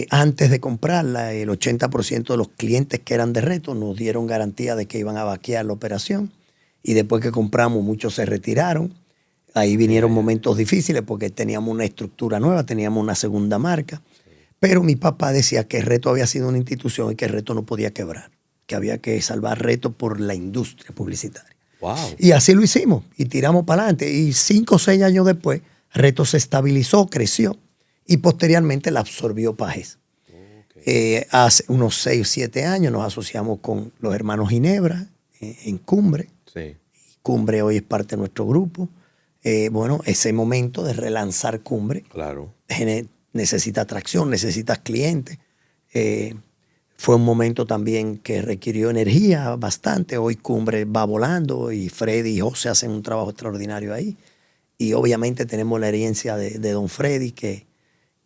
antes de comprarla, el 80% de los clientes que eran de Reto nos dieron garantía de que iban a vaquear la operación. Y después que compramos, muchos se retiraron. Ahí vinieron momentos difíciles porque teníamos una estructura nueva, teníamos una segunda marca. Pero mi papá decía que Reto había sido una institución y que Reto no podía quebrar. que había que salvar Reto por la industria publicitaria. Wow. Y así lo hicimos y tiramos para adelante. Y 5 o 6 años después, Reto se estabilizó, creció y posteriormente la absorbió Pages. Hace unos 6 o 7 años nos asociamos con los hermanos Ginebra en Cumbre. Sí. Cumbre hoy es parte de nuestro grupo. Bueno, ese momento de relanzar Cumbre Claro. necesita atracción, necesitas clientes. Fue un momento también que requirió energía bastante. Hoy Cumbre va volando y Freddy y José hacen un trabajo extraordinario ahí. Y obviamente tenemos la herencia de don Freddy, que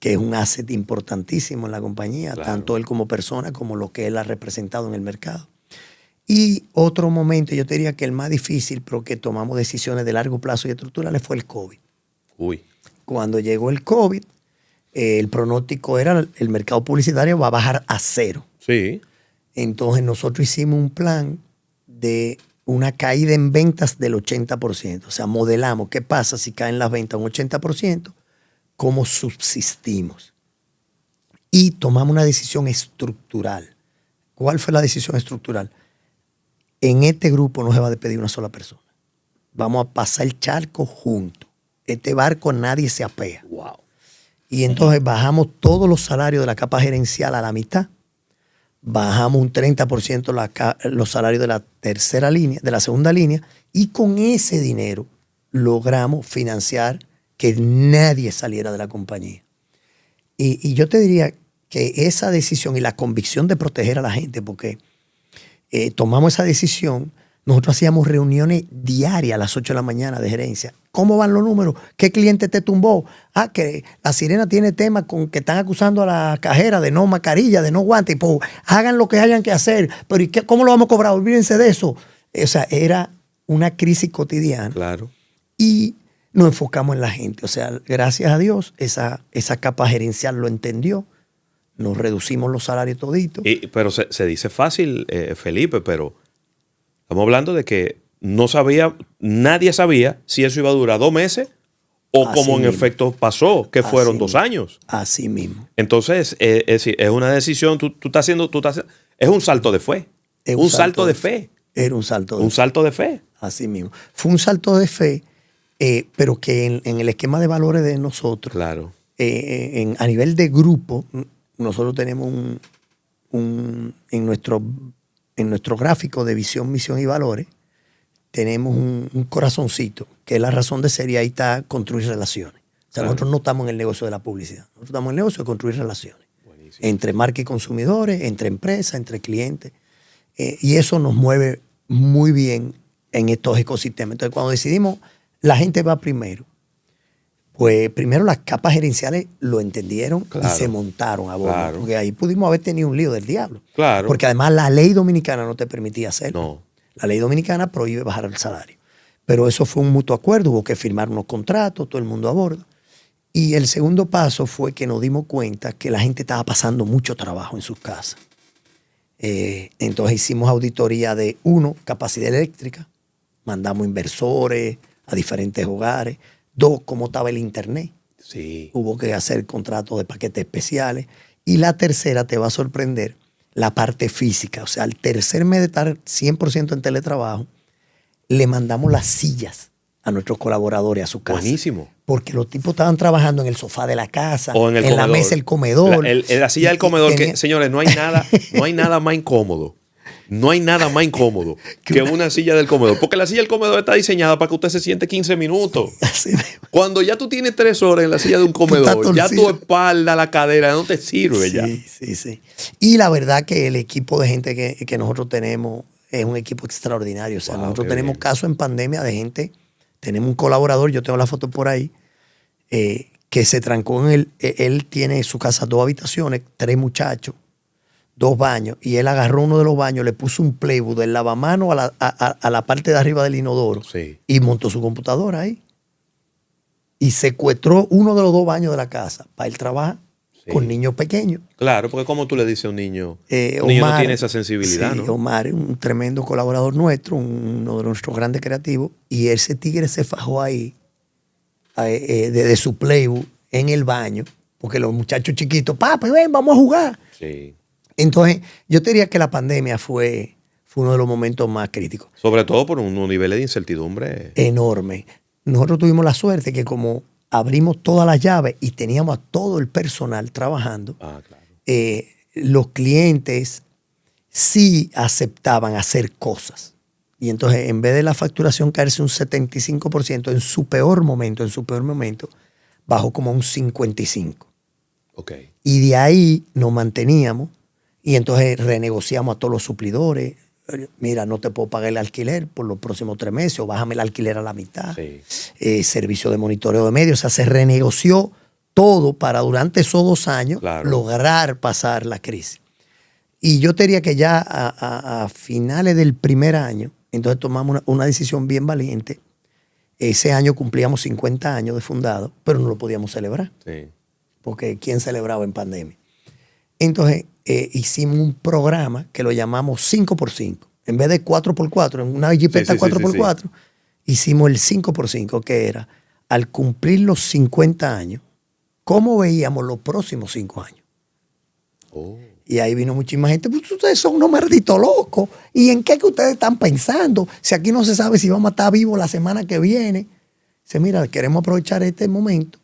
es un asset importantísimo en la compañía, Claro. tanto él como persona, como lo que él ha representado en el mercado. Y otro momento, yo te diría que el más difícil, pero que tomamos decisiones de largo plazo y estructurales, fue el COVID. Uy. Cuando llegó el COVID, el pronóstico era el mercado publicitario va a bajar a 0. Sí. Entonces nosotros hicimos un plan de una caída en ventas del 80%. O sea, modelamos qué pasa si caen las ventas un 80%, cómo subsistimos. Y tomamos una decisión estructural. ¿Cuál fue la decisión estructural? En este grupo no se va a despedir una sola persona. Vamos a pasar el charco juntos. Este barco nadie se apea. Wow. Y entonces bajamos todos los salarios de la capa gerencial a la mitad. Bajamos un 30% los salarios de la tercera línea, de la segunda línea, y con ese dinero logramos financiar que nadie saliera de la compañía. Y yo te diría que esa decisión y la convicción de proteger a la gente, porque tomamos esa decisión, nosotros hacíamos reuniones diarias a las 8 de la mañana de gerencia. ¿Cómo van los números? ¿Qué cliente te tumbó? Que la Sirena tiene temas con que están acusando a la cajera de no mascarilla, de no guantes. Pues hagan lo que hayan que hacer. Pero ¿y cómo lo vamos a cobrar? Olvídense de eso. O sea, era una crisis cotidiana. Claro. Y nos enfocamos en la gente. O sea, gracias a Dios, esa capa gerencial lo entendió. Nos reducimos los salarios toditos. Pero se dice fácil, Felipe, pero estamos hablando de que nadie sabía si eso iba a durar 2 meses o Así como en mismo. efecto pasó, que fueron 2 años. Así mismo. Entonces, es una decisión, tú estás haciendo, es un salto de fe. Es Un salto de fe. Era un salto de Un fe. salto de fe. Así mismo. Fue un salto de fe, pero que en el esquema de valores de nosotros, Claro. a nivel de grupo, nosotros tenemos en nuestro gráfico de visión, misión y valores, tenemos un corazoncito, que es la razón de ser, y ahí está construir relaciones. O sea, Claro. nosotros no estamos en el negocio de la publicidad, nosotros estamos en el negocio de construir relaciones. Buenísimo. Entre marca y consumidores, entre empresas, entre clientes. Y eso nos mueve muy bien en estos ecosistemas. Entonces, cuando decidimos, la gente va primero. Pues primero las capas gerenciales lo entendieron Claro. y se montaron a bordo. Claro. Porque ahí pudimos haber tenido un lío del diablo. Claro. Porque además la ley dominicana no te permitía hacerlo. No. La ley dominicana prohíbe bajar el salario. Pero eso fue un mutuo acuerdo, hubo que firmar unos contratos, todo el mundo a bordo. Y el segundo paso fue que nos dimos cuenta que la gente estaba pasando mucho trabajo en sus casas. Entonces hicimos auditoría de, 1, capacidad eléctrica, mandamos inversores a diferentes hogares. 2, cómo estaba el internet. Sí. Hubo que hacer contratos de paquetes especiales. Y la tercera, te va a sorprender, la parte física. O sea, al tercer mes de estar 100% en teletrabajo, le mandamos las sillas a nuestros colaboradores a su casa. Buenísimo. Porque los tipos estaban trabajando en el sofá de la casa, O en el la comedor. mesa del comedor. La silla del Y comedor, que, tenía- señores, no hay nada más incómodo. No hay nada más incómodo que una silla del comedor. Porque la silla del comedor está diseñada para que usted se siente 15 minutos. Así mismo. Cuando ya tú tienes 3 horas en la silla de un comedor, ya tu torcido. espalda, la cadera, no te sirve ya. Sí. Y la verdad que el equipo de gente que nosotros tenemos es un equipo extraordinario. O sea, Wow, nosotros qué tenemos bien. casos en pandemia de gente, tenemos un colaborador, yo tengo la foto por ahí, que se trancó él tiene en su casa 2 habitaciones, 3 muchachos, 2 baños, y él agarró uno de los baños, le puso un playbook del lavamano a la parte de arriba del inodoro Sí. y montó su computadora ahí. Y secuestró uno de los 2 baños de la casa para él trabajar Sí. con niños pequeños. Claro, porque como tú le dices a un niño, un niño no tiene esa sensibilidad, sí, ¿no? Omar es un tremendo colaborador nuestro, uno de nuestros grandes creativos, y ese tigre se fajó ahí de su playbook en el baño, porque los muchachos chiquitos, papi, ven, vamos a jugar. Sí. Entonces, yo te diría que la pandemia fue uno de los momentos más críticos. Sobre todo por unos niveles de incertidumbre. Enorme. Nosotros tuvimos la suerte que como abrimos todas las llaves y teníamos a todo el personal trabajando, Claro. los clientes sí aceptaban hacer cosas. Y entonces, en vez de la facturación caerse un 75%, en su peor momento, bajó como un 55%. Ok. Y de ahí nos manteníamos y entonces renegociamos a todos los suplidores. Mira, no te puedo pagar el alquiler por los próximos 3 meses o bájame el alquiler a la mitad. Sí. Servicio de monitoreo de medios. O sea, se renegoció todo para durante esos 2 años lograr pasar la crisis. Y yo te diría que ya a finales del primer año, entonces tomamos una decisión bien valiente. Ese año cumplíamos 50 años de fundado, pero no lo podíamos celebrar. Sí. Porque ¿quién celebraba en pandemia? Entonces hicimos un programa que lo llamamos 5x5. En vez de 4x4, en una jipeta 4x4, hicimos el 5x5, que era, al cumplir los 50 años, ¿cómo veíamos los próximos 5 años? Oh. Y ahí vino muchísima gente, pues ustedes son unos malditos locos. ¿Y en qué que ustedes están pensando? Si aquí no se sabe si vamos a estar vivos la semana que viene. Dice, mira, queremos aprovechar este momento,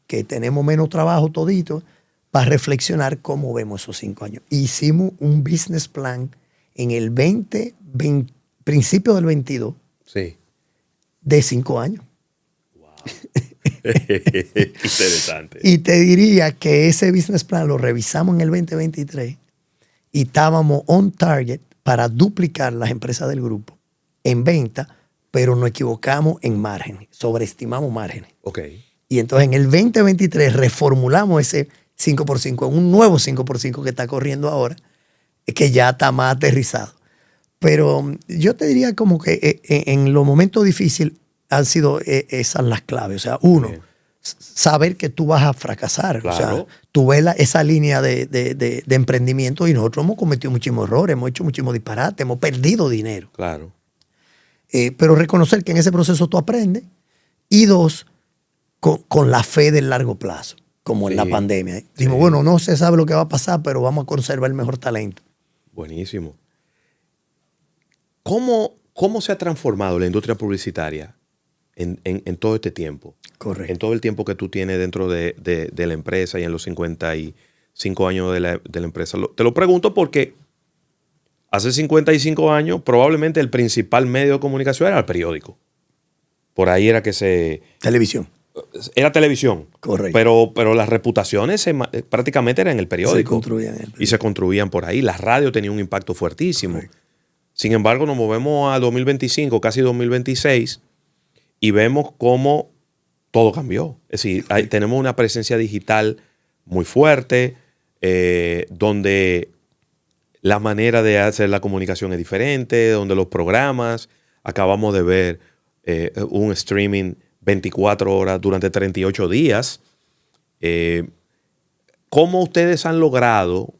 que tenemos menos trabajo todito, para reflexionar cómo vemos esos 5 años. Hicimos un business plan en el principio del 22, Sí. de 5 años. Wow. Interesante. Y te diría que ese business plan lo revisamos en el 2023 y estábamos on target para duplicar las empresas del grupo en venta, pero nos equivocamos en márgenes, sobreestimamos márgenes. Ok. Y entonces en el 2023 reformulamos ese 5x5 en un nuevo 5x5 que está corriendo ahora, que ya está más aterrizado. Pero yo te diría como que en los momentos difíciles han sido esas las claves. O sea, uno, saber que tú vas a fracasar. Claro. O sea, tú ves esa línea de emprendimiento y nosotros hemos cometido muchísimos errores, hemos hecho muchísimos disparates, hemos perdido dinero. Claro. Pero reconocer que en ese proceso tú aprendes. Y 2, con la fe del largo plazo, como en la pandemia. Dijimos, bueno, no se sabe lo que va a pasar, pero vamos a conservar el mejor talento. Buenísimo. ¿Cómo se ha transformado la industria publicitaria en todo este tiempo? Correcto. En todo el tiempo que tú tienes dentro de la empresa y en los 55 años de la empresa. Te lo pregunto porque hace 55 años probablemente el principal medio de comunicación era el periódico. Por ahí era que Televisión. Era televisión. Correcto. Pero las reputaciones prácticamente eran en el periódico. Se construían en el periódico. Y se construían por ahí. La radio tenía un impacto fuertísimo. Correcto. Sin embargo, nos movemos a 2025, casi 2026, y vemos cómo todo cambió. Es decir, tenemos una presencia digital muy fuerte, donde la manera de hacer la comunicación es diferente, donde los programas, acabamos de ver un streaming 24 horas durante 38 días. ¿Cómo ustedes han logrado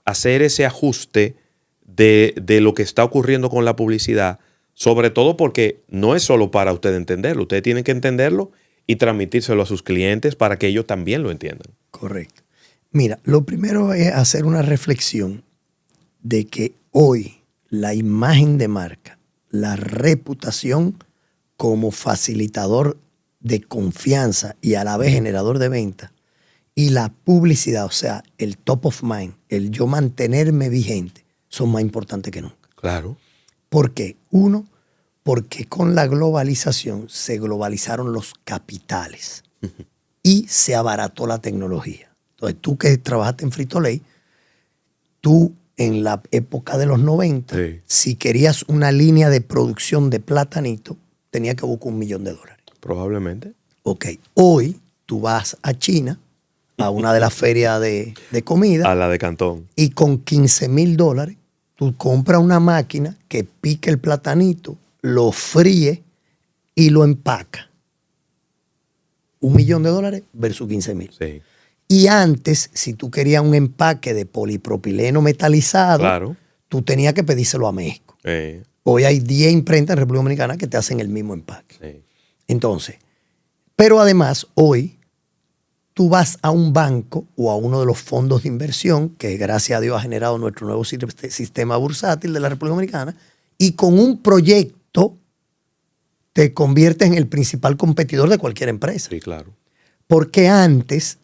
hacer ese ajuste de lo que está ocurriendo con la publicidad? Sobre todo porque no es solo para ustedes entenderlo. Ustedes tienen que entenderlo y transmitírselo a sus clientes para que ellos también lo entiendan. Correcto. Mira, lo primero es hacer una reflexión de que hoy la imagen de marca, la reputación como facilitador de confianza y a la vez generador de ventas, y la publicidad, o sea, el top of mind, el yo mantenerme vigente, son más importantes que nunca. Claro. ¿Por qué? Uno, porque con la globalización se globalizaron los capitales y se abarató la tecnología. Entonces, tú que trabajaste en Frito-Lay, tú en la época de los 90, si querías una línea de producción de platanito, tenías que buscar $1 millón. Probablemente. Ok, hoy tú vas a China, a una de las ferias de comida. A la de Cantón. Y con $15,000 tú compras una máquina que pica el platanito, lo fríe y lo empaca. $1 millón versus 15,000. Sí. Y antes, si tú querías un empaque de polipropileno metalizado, Claro. tú tenías que pedírselo a México. Hoy hay 10 imprentas en República Dominicana que te hacen el mismo empaque. Sí. Entonces, pero además, hoy tú vas a un banco o a uno de los fondos de inversión, que gracias a Dios ha generado nuestro nuevo sistema bursátil de la República Dominicana, y con un proyecto te conviertes en el principal competidor de cualquier empresa. Sí, claro. Porque antes,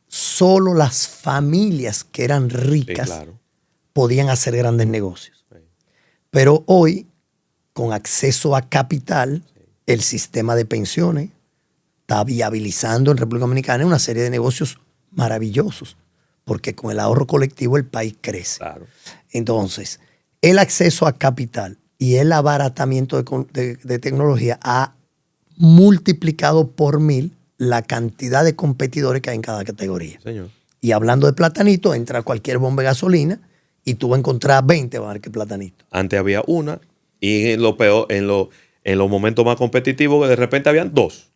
solo las familias que eran ricas Sí, claro. podían hacer grandes negocios. Sí. Pero hoy, con acceso a capital, el sistema de pensiones está viabilizando en República Dominicana una serie de negocios maravillosos, porque con el ahorro colectivo el país crece. Claro. Entonces, el acceso a capital y el abaratamiento de tecnología ha multiplicado por 1000 la cantidad de competidores que hay en cada categoría. Señor. Y hablando de platanito, entra a cualquier bomba de gasolina y tú vas a encontrar 20 marcas de platanito. Antes había una y en lo peor, en los momentos más competitivos, de repente habían 2.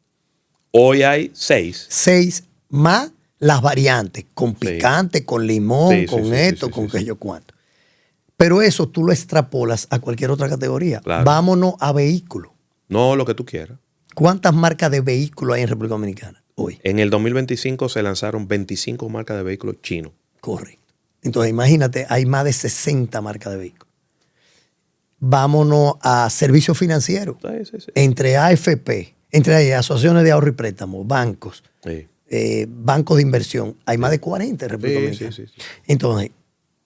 Hoy hay 6. 6 más las variantes, con picante, con limón, con esto, con qué yo cuánto. Pero eso tú lo extrapolas a cualquier otra categoría. Claro. Vámonos a vehículos. No, lo que tú quieras. ¿Cuántas marcas de vehículos hay en República Dominicana hoy? En el 2025 se lanzaron 25 marcas de vehículos chinos. Correcto. Entonces, imagínate, hay más de 60 marcas de vehículos. Vámonos a servicios financieros. Sí. Entre AFP, entre asociaciones de ahorro y préstamo, bancos, Sí. bancos de inversión, hay más de 40 en República Dominicana. Sí. Entonces,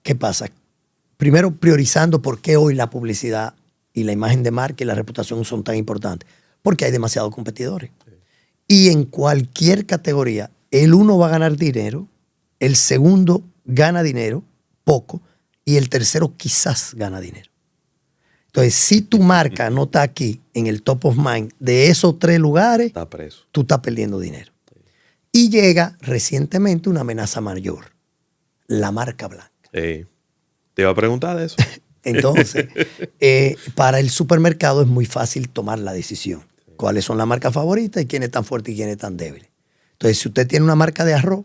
¿qué pasa? Primero, priorizando por qué hoy la publicidad y la imagen de marca y la reputación son tan importantes. Porque hay demasiados competidores. Sí. Y en cualquier categoría, el uno va a ganar dinero, el segundo gana dinero, poco, y el tercero quizás gana dinero. Entonces, si tu marca no está aquí en el top of mind de esos 3 lugares, Está preso. tú estás perdiendo dinero. Sí. Y llega recientemente una amenaza mayor, la marca blanca. Sí. Te iba a preguntar de eso. Entonces, para el supermercado es muy fácil tomar la decisión. ¿Cuáles son las marcas favoritas y quién es tan fuerte y quién es tan débil? Entonces, si usted tiene una marca de arroz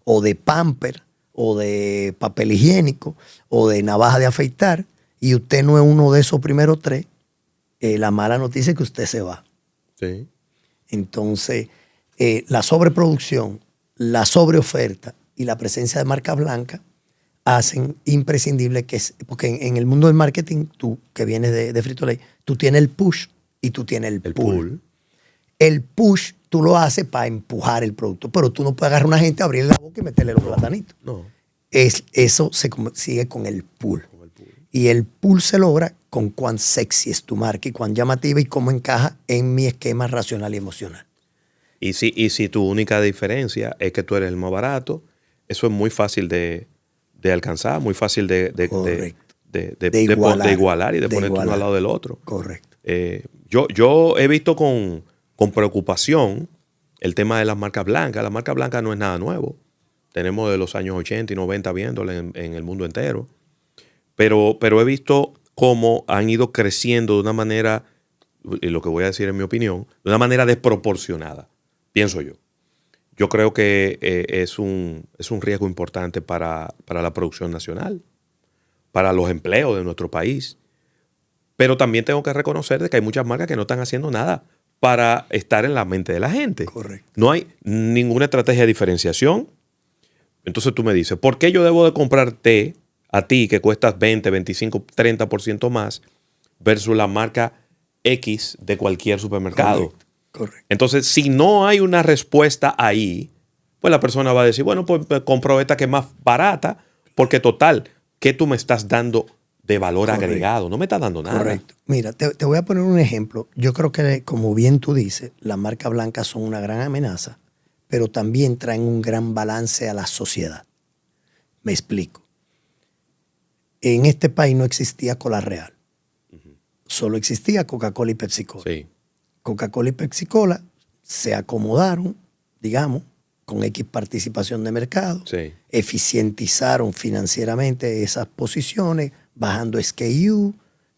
o de pamper o de papel higiénico o de navaja de afeitar y usted no es uno de esos primeros 3, la mala noticia es que usted se va. Sí. Entonces, la sobreproducción, la sobreoferta y la presencia de marcas blancas hacen imprescindible que, porque en el mundo del marketing, tú que vienes de Frito-Lay, tú tienes el push y tú tienes el pull. El push tú lo haces para empujar el producto, pero tú no puedes agarrar a una gente, abrirle la boca y meterle los platanitos. No. Eso se sigue con el pull. Y el pull se logra con cuán sexy es tu marca y cuán llamativa y cómo encaja en mi esquema racional y emocional. Y si tu única diferencia es que tú eres el más barato, eso es muy fácil de alcanzar, muy fácil de igualar y de ponerte uno al lado del otro. Correcto. Yo he visto con preocupación el tema de las marcas blancas. La marca blanca no es nada nuevo. Tenemos de los años 80 y 90 viéndola en el mundo entero. Pero he visto cómo han ido creciendo de una manera, y lo que voy a decir en mi opinión, de una manera desproporcionada, pienso yo. Yo creo que es un riesgo importante para la producción nacional, para los empleos de nuestro país. Pero también tengo que reconocer de que hay muchas marcas que no están haciendo nada para estar en la mente de la gente. Correcto. No hay ninguna estrategia de diferenciación. Entonces tú me dices, ¿por qué yo debo de comprarte a ti que cuestas 20, 25, 30% más versus la marca X de cualquier supermercado? Correcto. Entonces, si no hay una respuesta ahí, pues la persona va a decir, bueno, pues compro esta que es más barata, porque total, ¿qué tú me estás dando de valor agregado? No me estás dando nada. Correcto. Mira, te voy a poner un ejemplo. Yo creo que, como bien tú dices, las marcas blancas son una gran amenaza, pero también traen un gran balance a la sociedad. Me explico. En este país no existía Cola Real. Solo existía Coca-Cola y Pepsi-Cola. Sí. Coca-Cola y Pepsi-Cola se acomodaron, digamos, con X participación de mercado, Sí. eficientizaron financieramente esas posiciones, bajando SKU,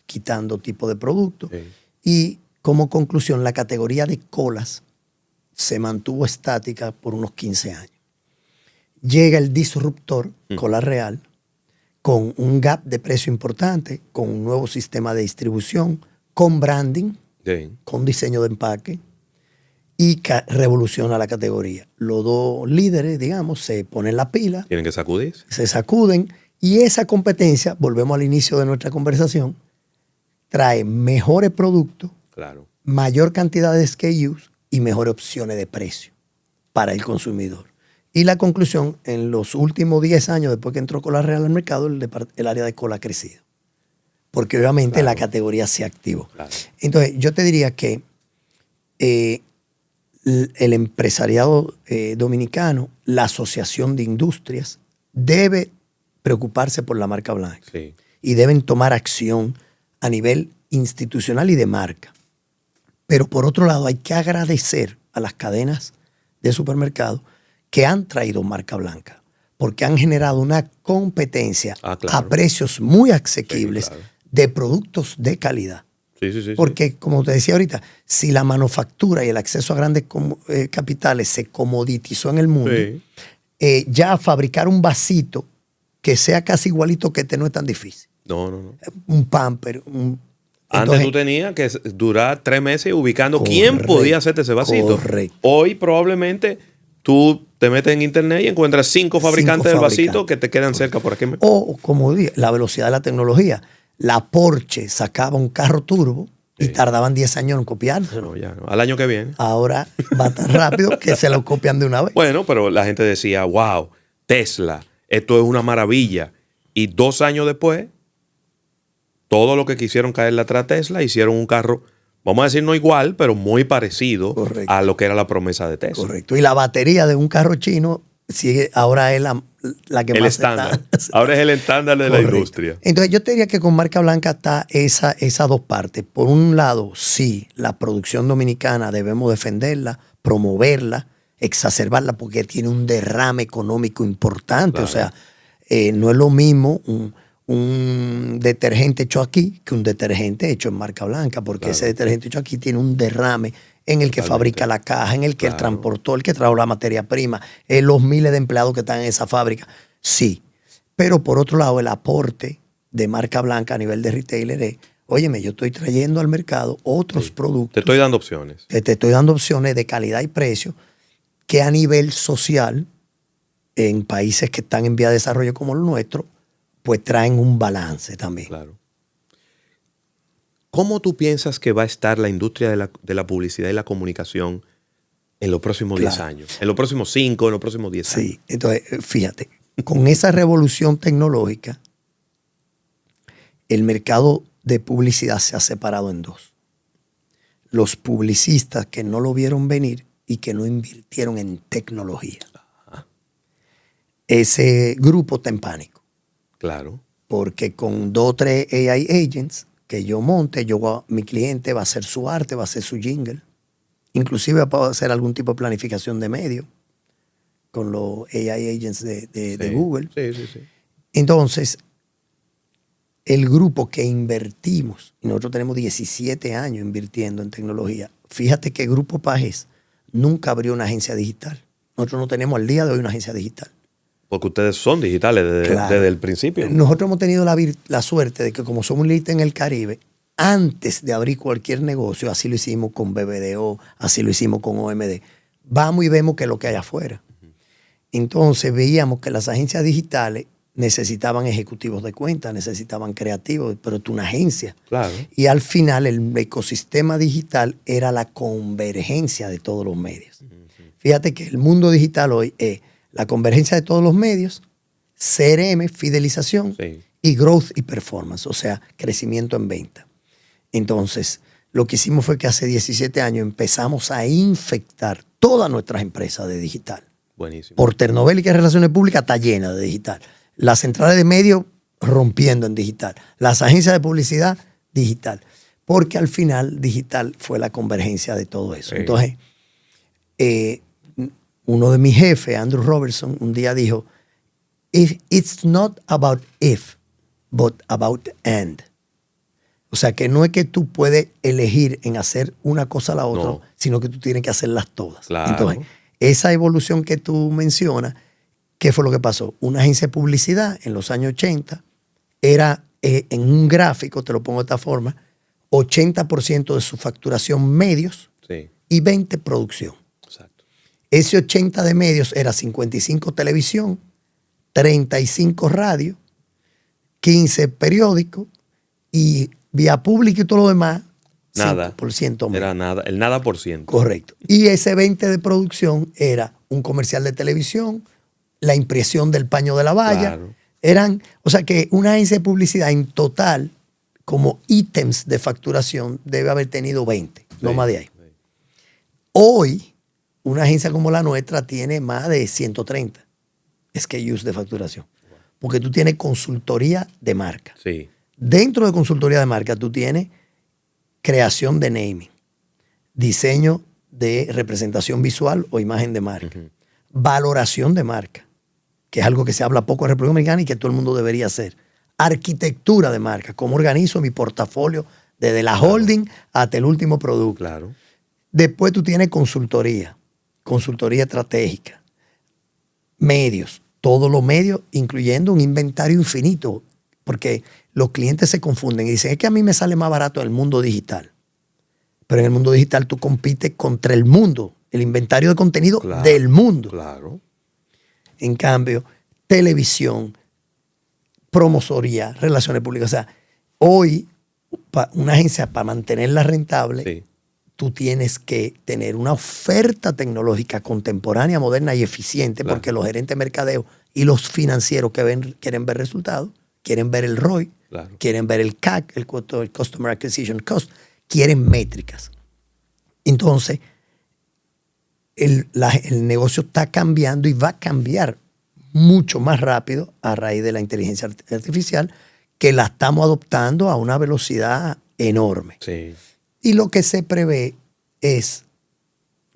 quitando tipo de producto. Sí. Y como conclusión, la categoría de colas se mantuvo estática por unos 15 años. Llega el disruptor, Cola Real, con un gap de precio importante, con un nuevo sistema de distribución, con branding, Sí. con diseño de empaque, y revoluciona la categoría. Los dos líderes, digamos, se ponen la pila. Tienen que sacudirse. Se sacuden y esa competencia, volvemos al inicio de nuestra conversación, trae mejores productos, Claro. mayor cantidad de SKUs y mejores opciones de precio para el consumidor. Y la conclusión, en los últimos 10 años, después que entró Cola Real al mercado, el área de cola ha crecido. Porque obviamente Claro. la categoría se activó. Claro. Entonces, yo te diría que el empresariado dominicano, la asociación de industrias, debe preocuparse por la marca blanca. Sí. Y deben tomar acción a nivel institucional y de marca. Pero por otro lado, hay que agradecer a las cadenas de supermercados que han traído marca blanca, porque han generado una competencia Claro. a precios muy asequibles, Sí, claro. de productos de calidad. Sí. Porque, como te decía ahorita, si la manufactura y el acceso a grandes capitales se comoditizó en el mundo, Sí. ya fabricar un vasito que sea casi igualito que este no es tan difícil. No. Un pamper, Antes tú tenías que durar 3 meses ubicando quién Correcto, podía hacerte ese vasito. correcto. Hoy probablemente tú te metes en internet y encuentras 5 fabricantes del vasito que te quedan cerca por aquí. O, como dije, la velocidad de la tecnología. La Porsche sacaba un carro turbo y Sí. tardaban 10 años en copiárselo. No, ya no. Al año que viene. Ahora va tan rápido que se lo copian de una vez. Bueno, pero la gente decía, wow, Tesla, esto es una maravilla. Y 2 años después, todo lo que quisieron caerle atrás a Tesla, hicieron un carro, vamos a decir no igual, pero muy parecido Correcto. a lo que era la promesa de Tesla. Correcto. Y la batería de un carro chino sigue, ahora es la que El más estándar. está. Ahora es el estándar de la Correcto. industria. Entonces yo te diría que con marca blanca está esas dos partes. Por un lado, sí, la producción dominicana debemos defenderla, promoverla, exacerbarla porque tiene un derrame económico importante. Claro. O sea, no es lo mismo un detergente hecho aquí que un detergente hecho en marca blanca, porque Claro. ese detergente hecho aquí tiene un derrame en el que Totalmente. fabrica la caja, en el que Claro. el transportó, el que trajo la materia prima, los miles de empleados que están en esa fábrica. Sí, pero por otro lado el aporte de marca blanca a nivel de retailer es, óyeme, yo estoy trayendo al mercado otros Sí. productos. Te estoy dando opciones. Te estoy dando opciones de calidad y precio que a nivel social, en países que están en vía de desarrollo como el nuestro, pues traen un balance también. Claro. ¿Cómo tú piensas que va a estar la industria de la publicidad y la comunicación en los próximos 10 Claro. años? En los próximos 5, en los próximos 10 años. Sí, entonces, fíjate, con esa revolución tecnológica, el mercado de publicidad se ha separado en dos. Los publicistas que no lo vieron venir y que no invirtieron en tecnología. Ese grupo está en pánico, Claro. porque con 2 o 3 AI agents que yo monte, mi cliente va a hacer su arte, va a hacer su jingle. Inclusive puedo hacer algún tipo de planificación de medio con los AI agents de Sí. Google. Sí. Entonces, el grupo que invertimos, y nosotros tenemos 17 años invirtiendo en tecnología, fíjate que Grupo Pajes nunca abrió una agencia digital. Nosotros no tenemos al día de hoy una agencia digital. Porque ustedes son digitales Claro. desde el principio. Nosotros hemos tenido la suerte de que como somos un líder en el Caribe, antes de abrir cualquier negocio, así lo hicimos con BBDO, así lo hicimos con OMD, vamos y vemos qué es lo que hay afuera. Entonces veíamos que las agencias digitales necesitaban ejecutivos de cuenta, necesitaban creativos, pero tú una agencia. Claro. Y al final el ecosistema digital era la convergencia de todos los medios. Fíjate que el mundo digital hoy es la convergencia de todos los medios, CRM, fidelización, Sí. y growth y performance, o sea, crecimiento en venta. Entonces, lo que hicimos fue que hace 17 años empezamos a infectar todas nuestras empresas de digital. Buenísimo. Por Ternovel y que Relaciones Públicas está llena de digital. Las centrales de medios rompiendo en digital. Las agencias de publicidad, digital. Porque al final digital fue la convergencia de todo eso. Sí. Entonces, uno de mis jefes, Andrew Robertson, un día dijo, it's not about if, but about and. O sea, que no es que tú puedes elegir en hacer una cosa a la otra, No. sino que tú tienes que hacerlas todas. Claro. Entonces, esa evolución que tú mencionas, ¿qué fue lo que pasó? Una agencia de publicidad en los años 80 era, en un gráfico, te lo pongo de esta forma, 80% de su facturación medios Sí. y 20 producción. Exacto. Ese 80 de medios era 55 televisión, 35 radio, 15 periódicos y vía pública y todo lo demás, Nada. 5% menos. Era nada, el nada por ciento. Correcto. Y ese 20 de producción era un comercial de televisión, la impresión del paño de la valla. Claro. O sea que una agencia de publicidad en total, como ítems de facturación, debe haber tenido 20, no más de ahí. Sí. Hoy, una agencia como la nuestra tiene más de 130 SKUs de facturación. Porque tú tienes consultoría de marca. Sí. Dentro de consultoría de marca, tú tienes creación de naming, diseño de representación visual o imagen de marca, valoración de marca, que es algo que se habla poco en República Dominicana y que todo el mundo debería hacer. Arquitectura de marca, cómo organizo mi portafolio desde la holding hasta el último producto. Claro. Después tú tienes consultoría estratégica, medios, todos los medios, incluyendo un inventario infinito, porque los clientes se confunden y dicen, es que a mí me sale más barato el mundo digital. Pero en el mundo digital tú compites contra el mundo, el inventario de contenido del mundo. Claro. En cambio, televisión, promotoría, relaciones públicas. O sea, hoy, una agencia para mantenerla rentable, Sí. tú tienes que tener una oferta tecnológica contemporánea, moderna y eficiente, Claro. porque los gerentes de mercadeo y los financieros que quieren ver resultados, quieren ver el ROI, Claro. quieren ver el CAC, el Customer Acquisition Cost, quieren métricas. Entonces, el negocio está cambiando y va a cambiar mucho más rápido a raíz de la inteligencia artificial, que la estamos adoptando a una velocidad enorme. Sí. Y lo que se prevé es,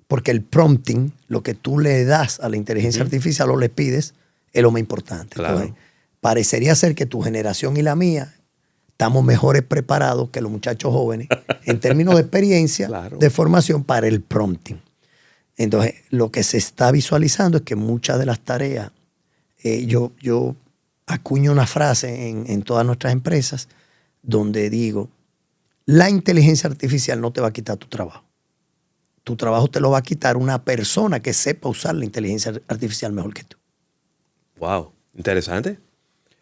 porque el prompting, lo que tú le das a la inteligencia artificial o le pides, es lo más importante. Claro. Entonces, parecería ser que tu generación y la mía estamos mejores preparados que los muchachos jóvenes en términos de experiencia, Claro. de formación para el prompting. Entonces, lo que se está visualizando es que muchas de las tareas, yo acuño una frase en todas nuestras empresas donde digo, la inteligencia artificial no te va a quitar tu trabajo. Tu trabajo te lo va a quitar una persona que sepa usar la inteligencia artificial mejor que tú. Wow. Interesante.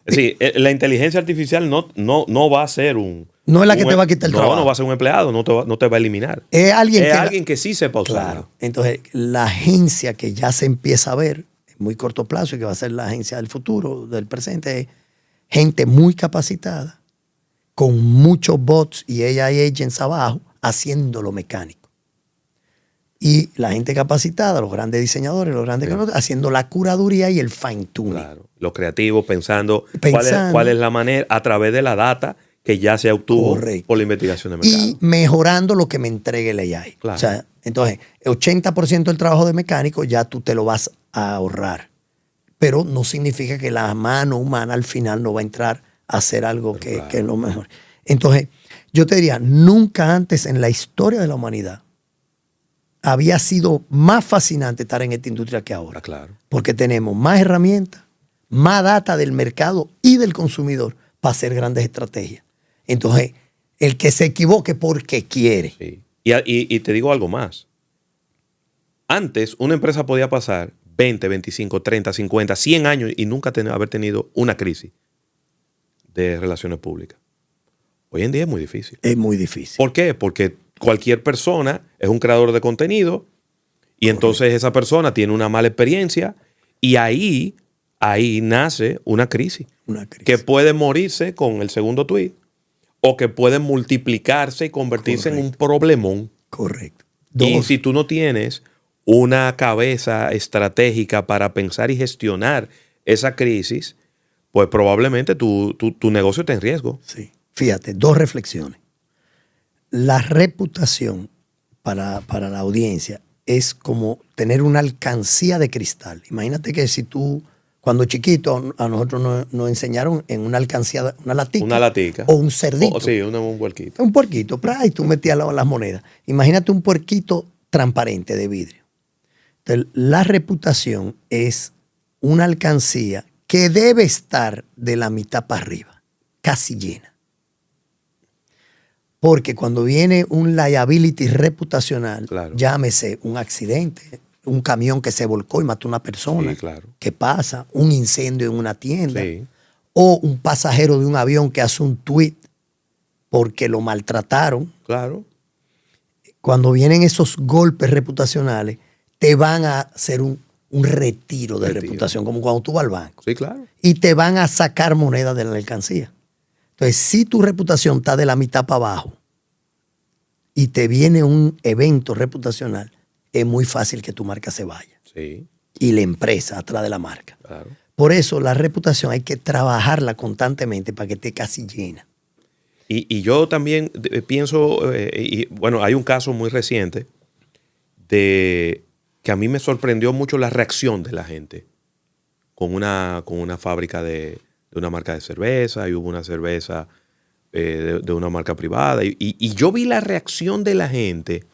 Sí, la inteligencia artificial no va a ser un... No es la que te va a quitar el trabajo. No va a ser un empleado, no te va a eliminar. Es alguien, que sí sepa usarlo. Claro. Entonces, la agencia que ya se empieza a ver en muy corto plazo y que va a ser la agencia del futuro, del presente, es gente muy capacitada, con muchos bots y AI agents abajo, haciendo lo mecánico. Y la gente capacitada, los grandes diseñadores, los grandes haciendo la curaduría y el fine tuning. Claro. Los creativos pensando Pensando. cuál es la manera, a través de la data que ya se obtuvo Correcto. por la investigación de mercado. Y mejorando lo que me entregue el AI. Claro. O sea, entonces, el 80% del trabajo de mecánico ya tú te lo vas a ahorrar. Pero no significa que la mano humana al final no va a entrar a hacer algo que es lo mejor. Entonces, yo te diría, nunca antes en la historia de la humanidad había sido más fascinante estar en esta industria que ahora. Claro. Porque tenemos más herramientas, más data del mercado y del consumidor para hacer grandes estrategias. Entonces, el que se equivoque porque quiere. Sí. Y te digo algo más. Antes, una empresa podía pasar 20, 25, 30, 50, 100 años y nunca haber tenido una crisis de relaciones públicas. Hoy en día es muy difícil. Es muy difícil. ¿Por qué? Porque cualquier persona es un creador de contenido y entonces esa persona tiene una mala experiencia y ahí nace una crisis. Una crisis. Que puede morirse con el segundo tweet o que puede multiplicarse y convertirse en un problemón. Correcto. Y si tú no tienes una cabeza estratégica para pensar y gestionar esa crisis, pues probablemente tu negocio está en riesgo. Sí. Fíjate, dos reflexiones. La reputación para la audiencia es como tener una alcancía de cristal. Imagínate que si tú, cuando chiquito, a nosotros nos enseñaron en una alcancía, una latica. O un cerdito. Sí, un puerquito. Un puerquito, y tú metías las monedas. Imagínate un puerquito transparente de vidrio. Entonces, la reputación es una alcancía que debe estar de la mitad para arriba, casi llena. Porque cuando viene un liability reputacional, Claro. llámese un accidente, un camión que se volcó y mató a una persona, Sí, claro. ¿qué pasa? Un incendio en una tienda, Sí. o un pasajero de un avión que hace un tweet porque lo maltrataron. Claro. Cuando vienen esos golpes reputacionales, te van a hacer un retiro de reputación, como cuando tú vas al banco. Sí, claro. Y te van a sacar moneda de la alcancía. Entonces, si tu reputación está de la mitad para abajo y te viene un evento reputacional, es muy fácil que tu marca se vaya. Sí, Y la empresa atrás de la marca. claro. Por eso la reputación hay que trabajarla constantemente para que esté casi llena. Y yo también pienso, bueno, hay un caso muy reciente de que a mí me sorprendió mucho la reacción de la gente con una fábrica de una marca de cerveza, y hubo una cerveza de una marca privada. Y yo vi la reacción de la gente.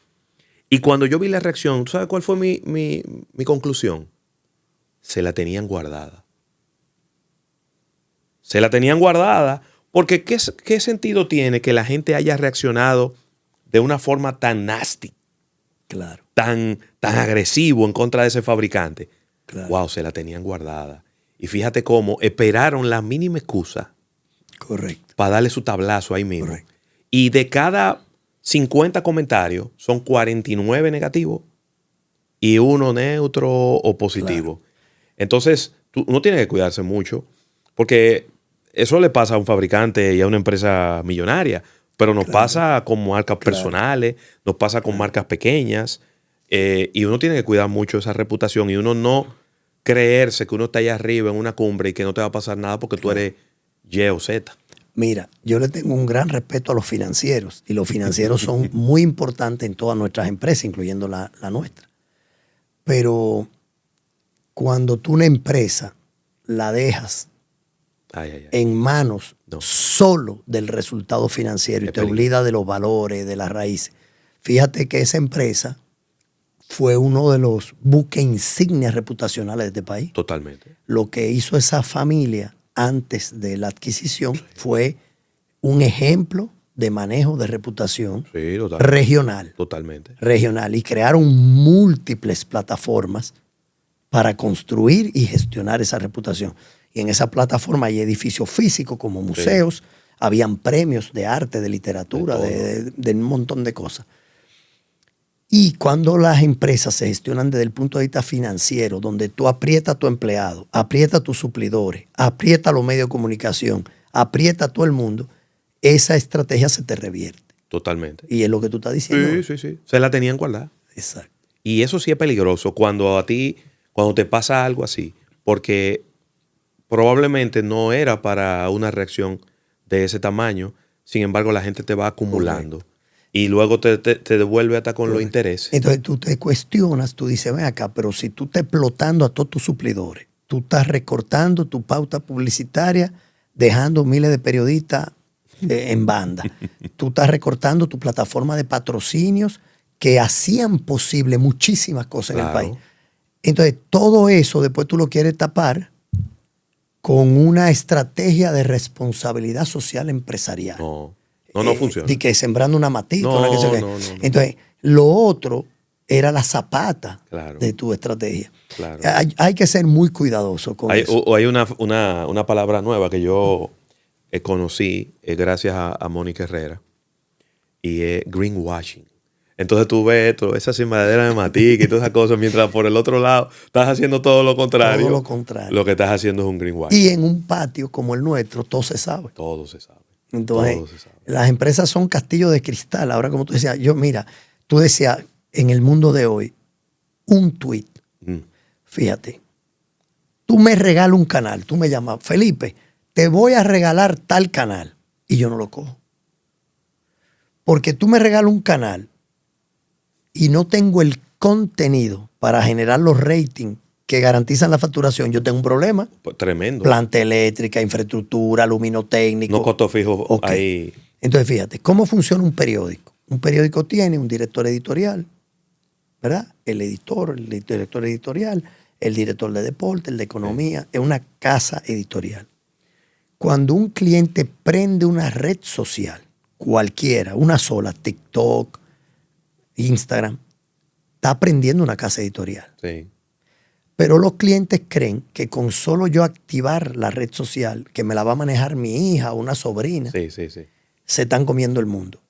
Y cuando yo vi la reacción, ¿tú sabes cuál fue mi conclusión? Se la tenían guardada. Se la tenían guardada porque ¿qué sentido tiene que la gente haya reaccionado de una forma tan nasty, Claro, tan agresivo en contra de ese fabricante? claro. Wow, se la tenían guardada. Y fíjate cómo esperaron la mínima excusa Correcto. para darle su tablazo ahí mismo. Correcto. Y de cada 50 comentarios, son 49 negativos y uno neutro o positivo. Claro. Entonces, uno tiene que cuidarse mucho, porque eso le pasa a un fabricante y a una empresa millonaria, pero nos pasa con marcas personales, nos pasa con marcas pequeñas, y uno tiene que cuidar mucho esa reputación y uno no creerse que uno está allá arriba en una cumbre y que no te va a pasar nada porque tú eres Y o Z. Mira, yo le tengo un gran respeto a los financieros y los financieros son muy importantes en todas nuestras empresas, incluyendo la nuestra. Pero cuando tú una empresa la dejas Ay, ay, ay. en manos No. solo del resultado financiero y Es te peligroso. olvida de los valores, de las raíces, fíjate que esa empresa fue uno de los buques insignias reputacionales de este país. Totalmente. Lo que hizo esa familia antes de la adquisición fue un ejemplo de manejo de reputación Sí, regional. Totalmente. Regional. Y crearon múltiples plataformas para construir y gestionar esa reputación. Y en esa plataforma hay edificios físicos como museos, habían premios de arte, de literatura, de un montón de cosas. Y cuando las empresas se gestionan desde el punto de vista financiero, donde tú aprietas a tu empleado, aprietas a tus suplidores, aprietas a los medios de comunicación, aprietas a todo el mundo, esa estrategia se te revierte. Totalmente. Y es lo que tú estás diciendo. Sí. Se la tenían guardada. Exacto. Y eso sí es peligroso cuando te pasa algo así, porque probablemente no era para una reacción de ese tamaño, sin embargo la gente te va acumulando. Correcto. Y luego te devuelve hasta con los intereses. Entonces tú te cuestionas, tú dices, ven acá, pero si tú estás explotando a todos tus suplidores, tú estás recortando tu pauta publicitaria, dejando miles de periodistas en banda. Tú estás recortando tu plataforma de patrocinios que hacían posible muchísimas cosas en el país. Entonces todo eso después tú lo quieres tapar con una estrategia de responsabilidad social empresarial. No funciona. De que sembrando una matita. No. Entonces, lo otro era la zapata de tu estrategia. Claro. Hay que ser muy cuidadoso con eso. Hay una palabra nueva que yo conocí gracias a Mónica Herrera, y es greenwashing. Entonces tú ves toda esa cimadera de matica y todas esas cosas, mientras por el otro lado estás haciendo todo lo contrario. Todo lo contrario. Lo que estás haciendo es un greenwashing. Y en un patio como el nuestro, todo se sabe. Todo se sabe. Entonces, las empresas son castillos de cristal. Ahora, como tú decías, tú decías, en el mundo de hoy, un tuit. Fíjate, tú me regalas un canal, tú me llamas, Felipe, te voy a regalar tal canal, y yo no lo cojo. Porque tú me regalas un canal y no tengo el contenido para generar los ratings que garantizan la facturación, yo tengo un problema. Pues tremendo. Planta eléctrica, infraestructura, luminotécnico. No costo fijo ahí. Entonces, fíjate, ¿cómo funciona un periódico? Un periódico tiene un director editorial, ¿verdad? El director editorial, el director de deporte, el de economía. Es una casa editorial. Cuando un cliente prende una red social, cualquiera, una sola, TikTok, Instagram, está aprendiendo una casa editorial. Sí. Pero los clientes creen que con solo yo activar la red social, que me la va a manejar mi hija o una sobrina, Sí. se están comiendo el mundo.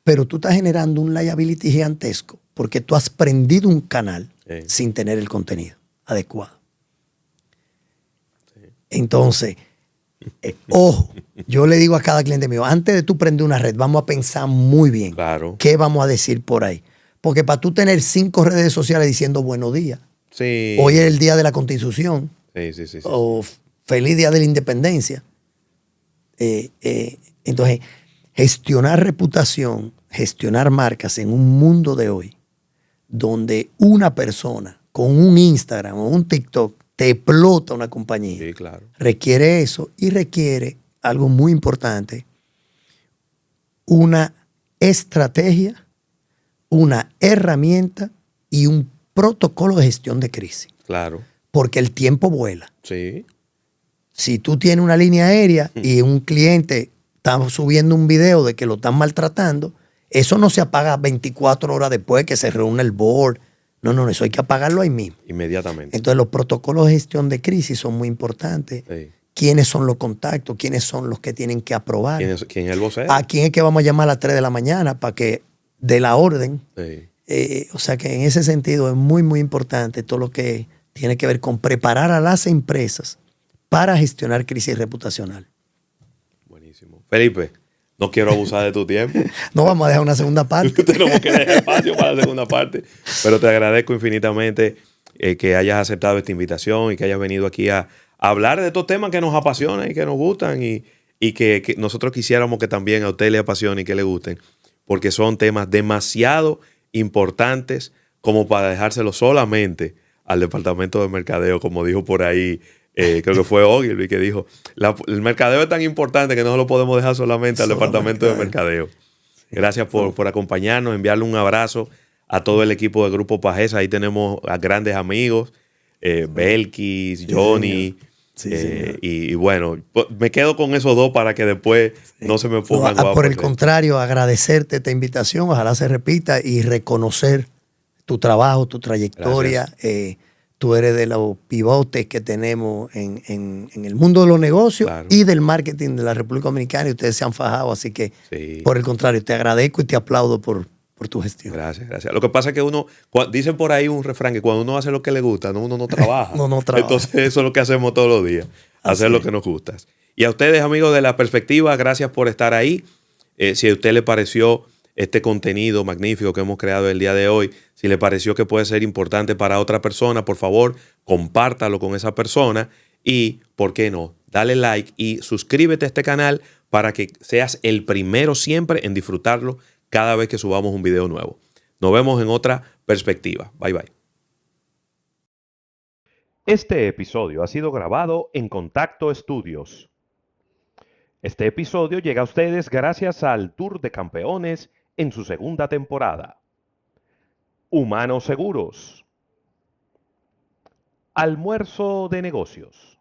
Pero tú estás generando un liability gigantesco porque tú has prendido un canal sin tener el contenido adecuado. Entonces, ojo, yo le digo a cada cliente mío, antes de tú prender una red, vamos a pensar muy bien qué vamos a decir por ahí. Porque para tú tener 5 redes sociales diciendo buenos días, hoy es el día de la Constitución, o feliz día de la Independencia. Entonces, gestionar reputación, gestionar marcas en un mundo de hoy, donde una persona con un Instagram o un TikTok te explota una compañía. Sí, claro. Requiere eso y requiere algo muy importante, una estrategia, una herramienta y un protocolo de gestión de crisis. Claro. Porque el tiempo vuela. Sí. Si tú tienes una línea aérea y un cliente está subiendo un video de que lo están maltratando, eso no se apaga 24 horas después que se reúne el board. No, eso hay que apagarlo ahí mismo. Inmediatamente. Entonces los protocolos de gestión de crisis son muy importantes. Sí. ¿Quiénes son los contactos? ¿Quiénes son los que tienen que aprobar? ¿Quién es el vocero? ¿A quién es que vamos a llamar a las 3 de la mañana para que dé la orden? Sí. O sea que en ese sentido es muy, muy importante todo lo que tiene que ver con preparar a las empresas para gestionar crisis reputacional. Buenísimo. Felipe, no quiero abusar de tu tiempo. No vamos a dejar una segunda parte. Tenemos que dejar espacio para la segunda parte. Pero te agradezco infinitamente que hayas aceptado esta invitación y que hayas venido aquí a hablar de estos temas que nos apasionan y que nos gustan y que nosotros quisiéramos que también a usted le apasione y que le gusten, porque son temas demasiado importantes como para dejárselo solamente al departamento de mercadeo, como dijo por ahí, creo que fue Ogilvy que dijo, el mercadeo es tan importante que no lo podemos dejar solamente al departamento de mercadeo. Gracias por acompañarnos, enviarle un abrazo a todo el equipo de Grupo Pagesa. Ahí tenemos a grandes amigos, Belkis, Johnny. Y bueno, me quedo con esos dos para que después no se me pongan guapos. Por el contrario, agradecerte esta invitación, ojalá se repita y reconocer tu trabajo, tu trayectoria. Tú eres de los pivotes que tenemos en el mundo de los negocios y del marketing de la República Dominicana y ustedes se han fajado, así que por el contrario, te agradezco y te aplaudo por tu gestión. Gracias. Lo que pasa es que dicen por ahí un refrán que cuando uno hace lo que le gusta, uno no trabaja. no trabaja. Entonces eso es lo que hacemos todos los días, hacer lo que nos gusta. Y a ustedes, amigos de La Perspectiva, gracias por estar ahí. Si a usted le pareció este contenido magnífico que hemos creado el día de hoy, si le pareció que puede ser importante para otra persona, por favor, compártalo con esa persona y, ¿por qué no? Dale like y suscríbete a este canal para que seas el primero siempre en disfrutarlo cada vez que subamos un video nuevo. Nos vemos en otra perspectiva. Bye, bye. Este episodio ha sido grabado en Contacto Studios. Este episodio llega a ustedes gracias al Tour de Campeones en su segunda temporada. Humanos Seguros. Almuerzo de negocios.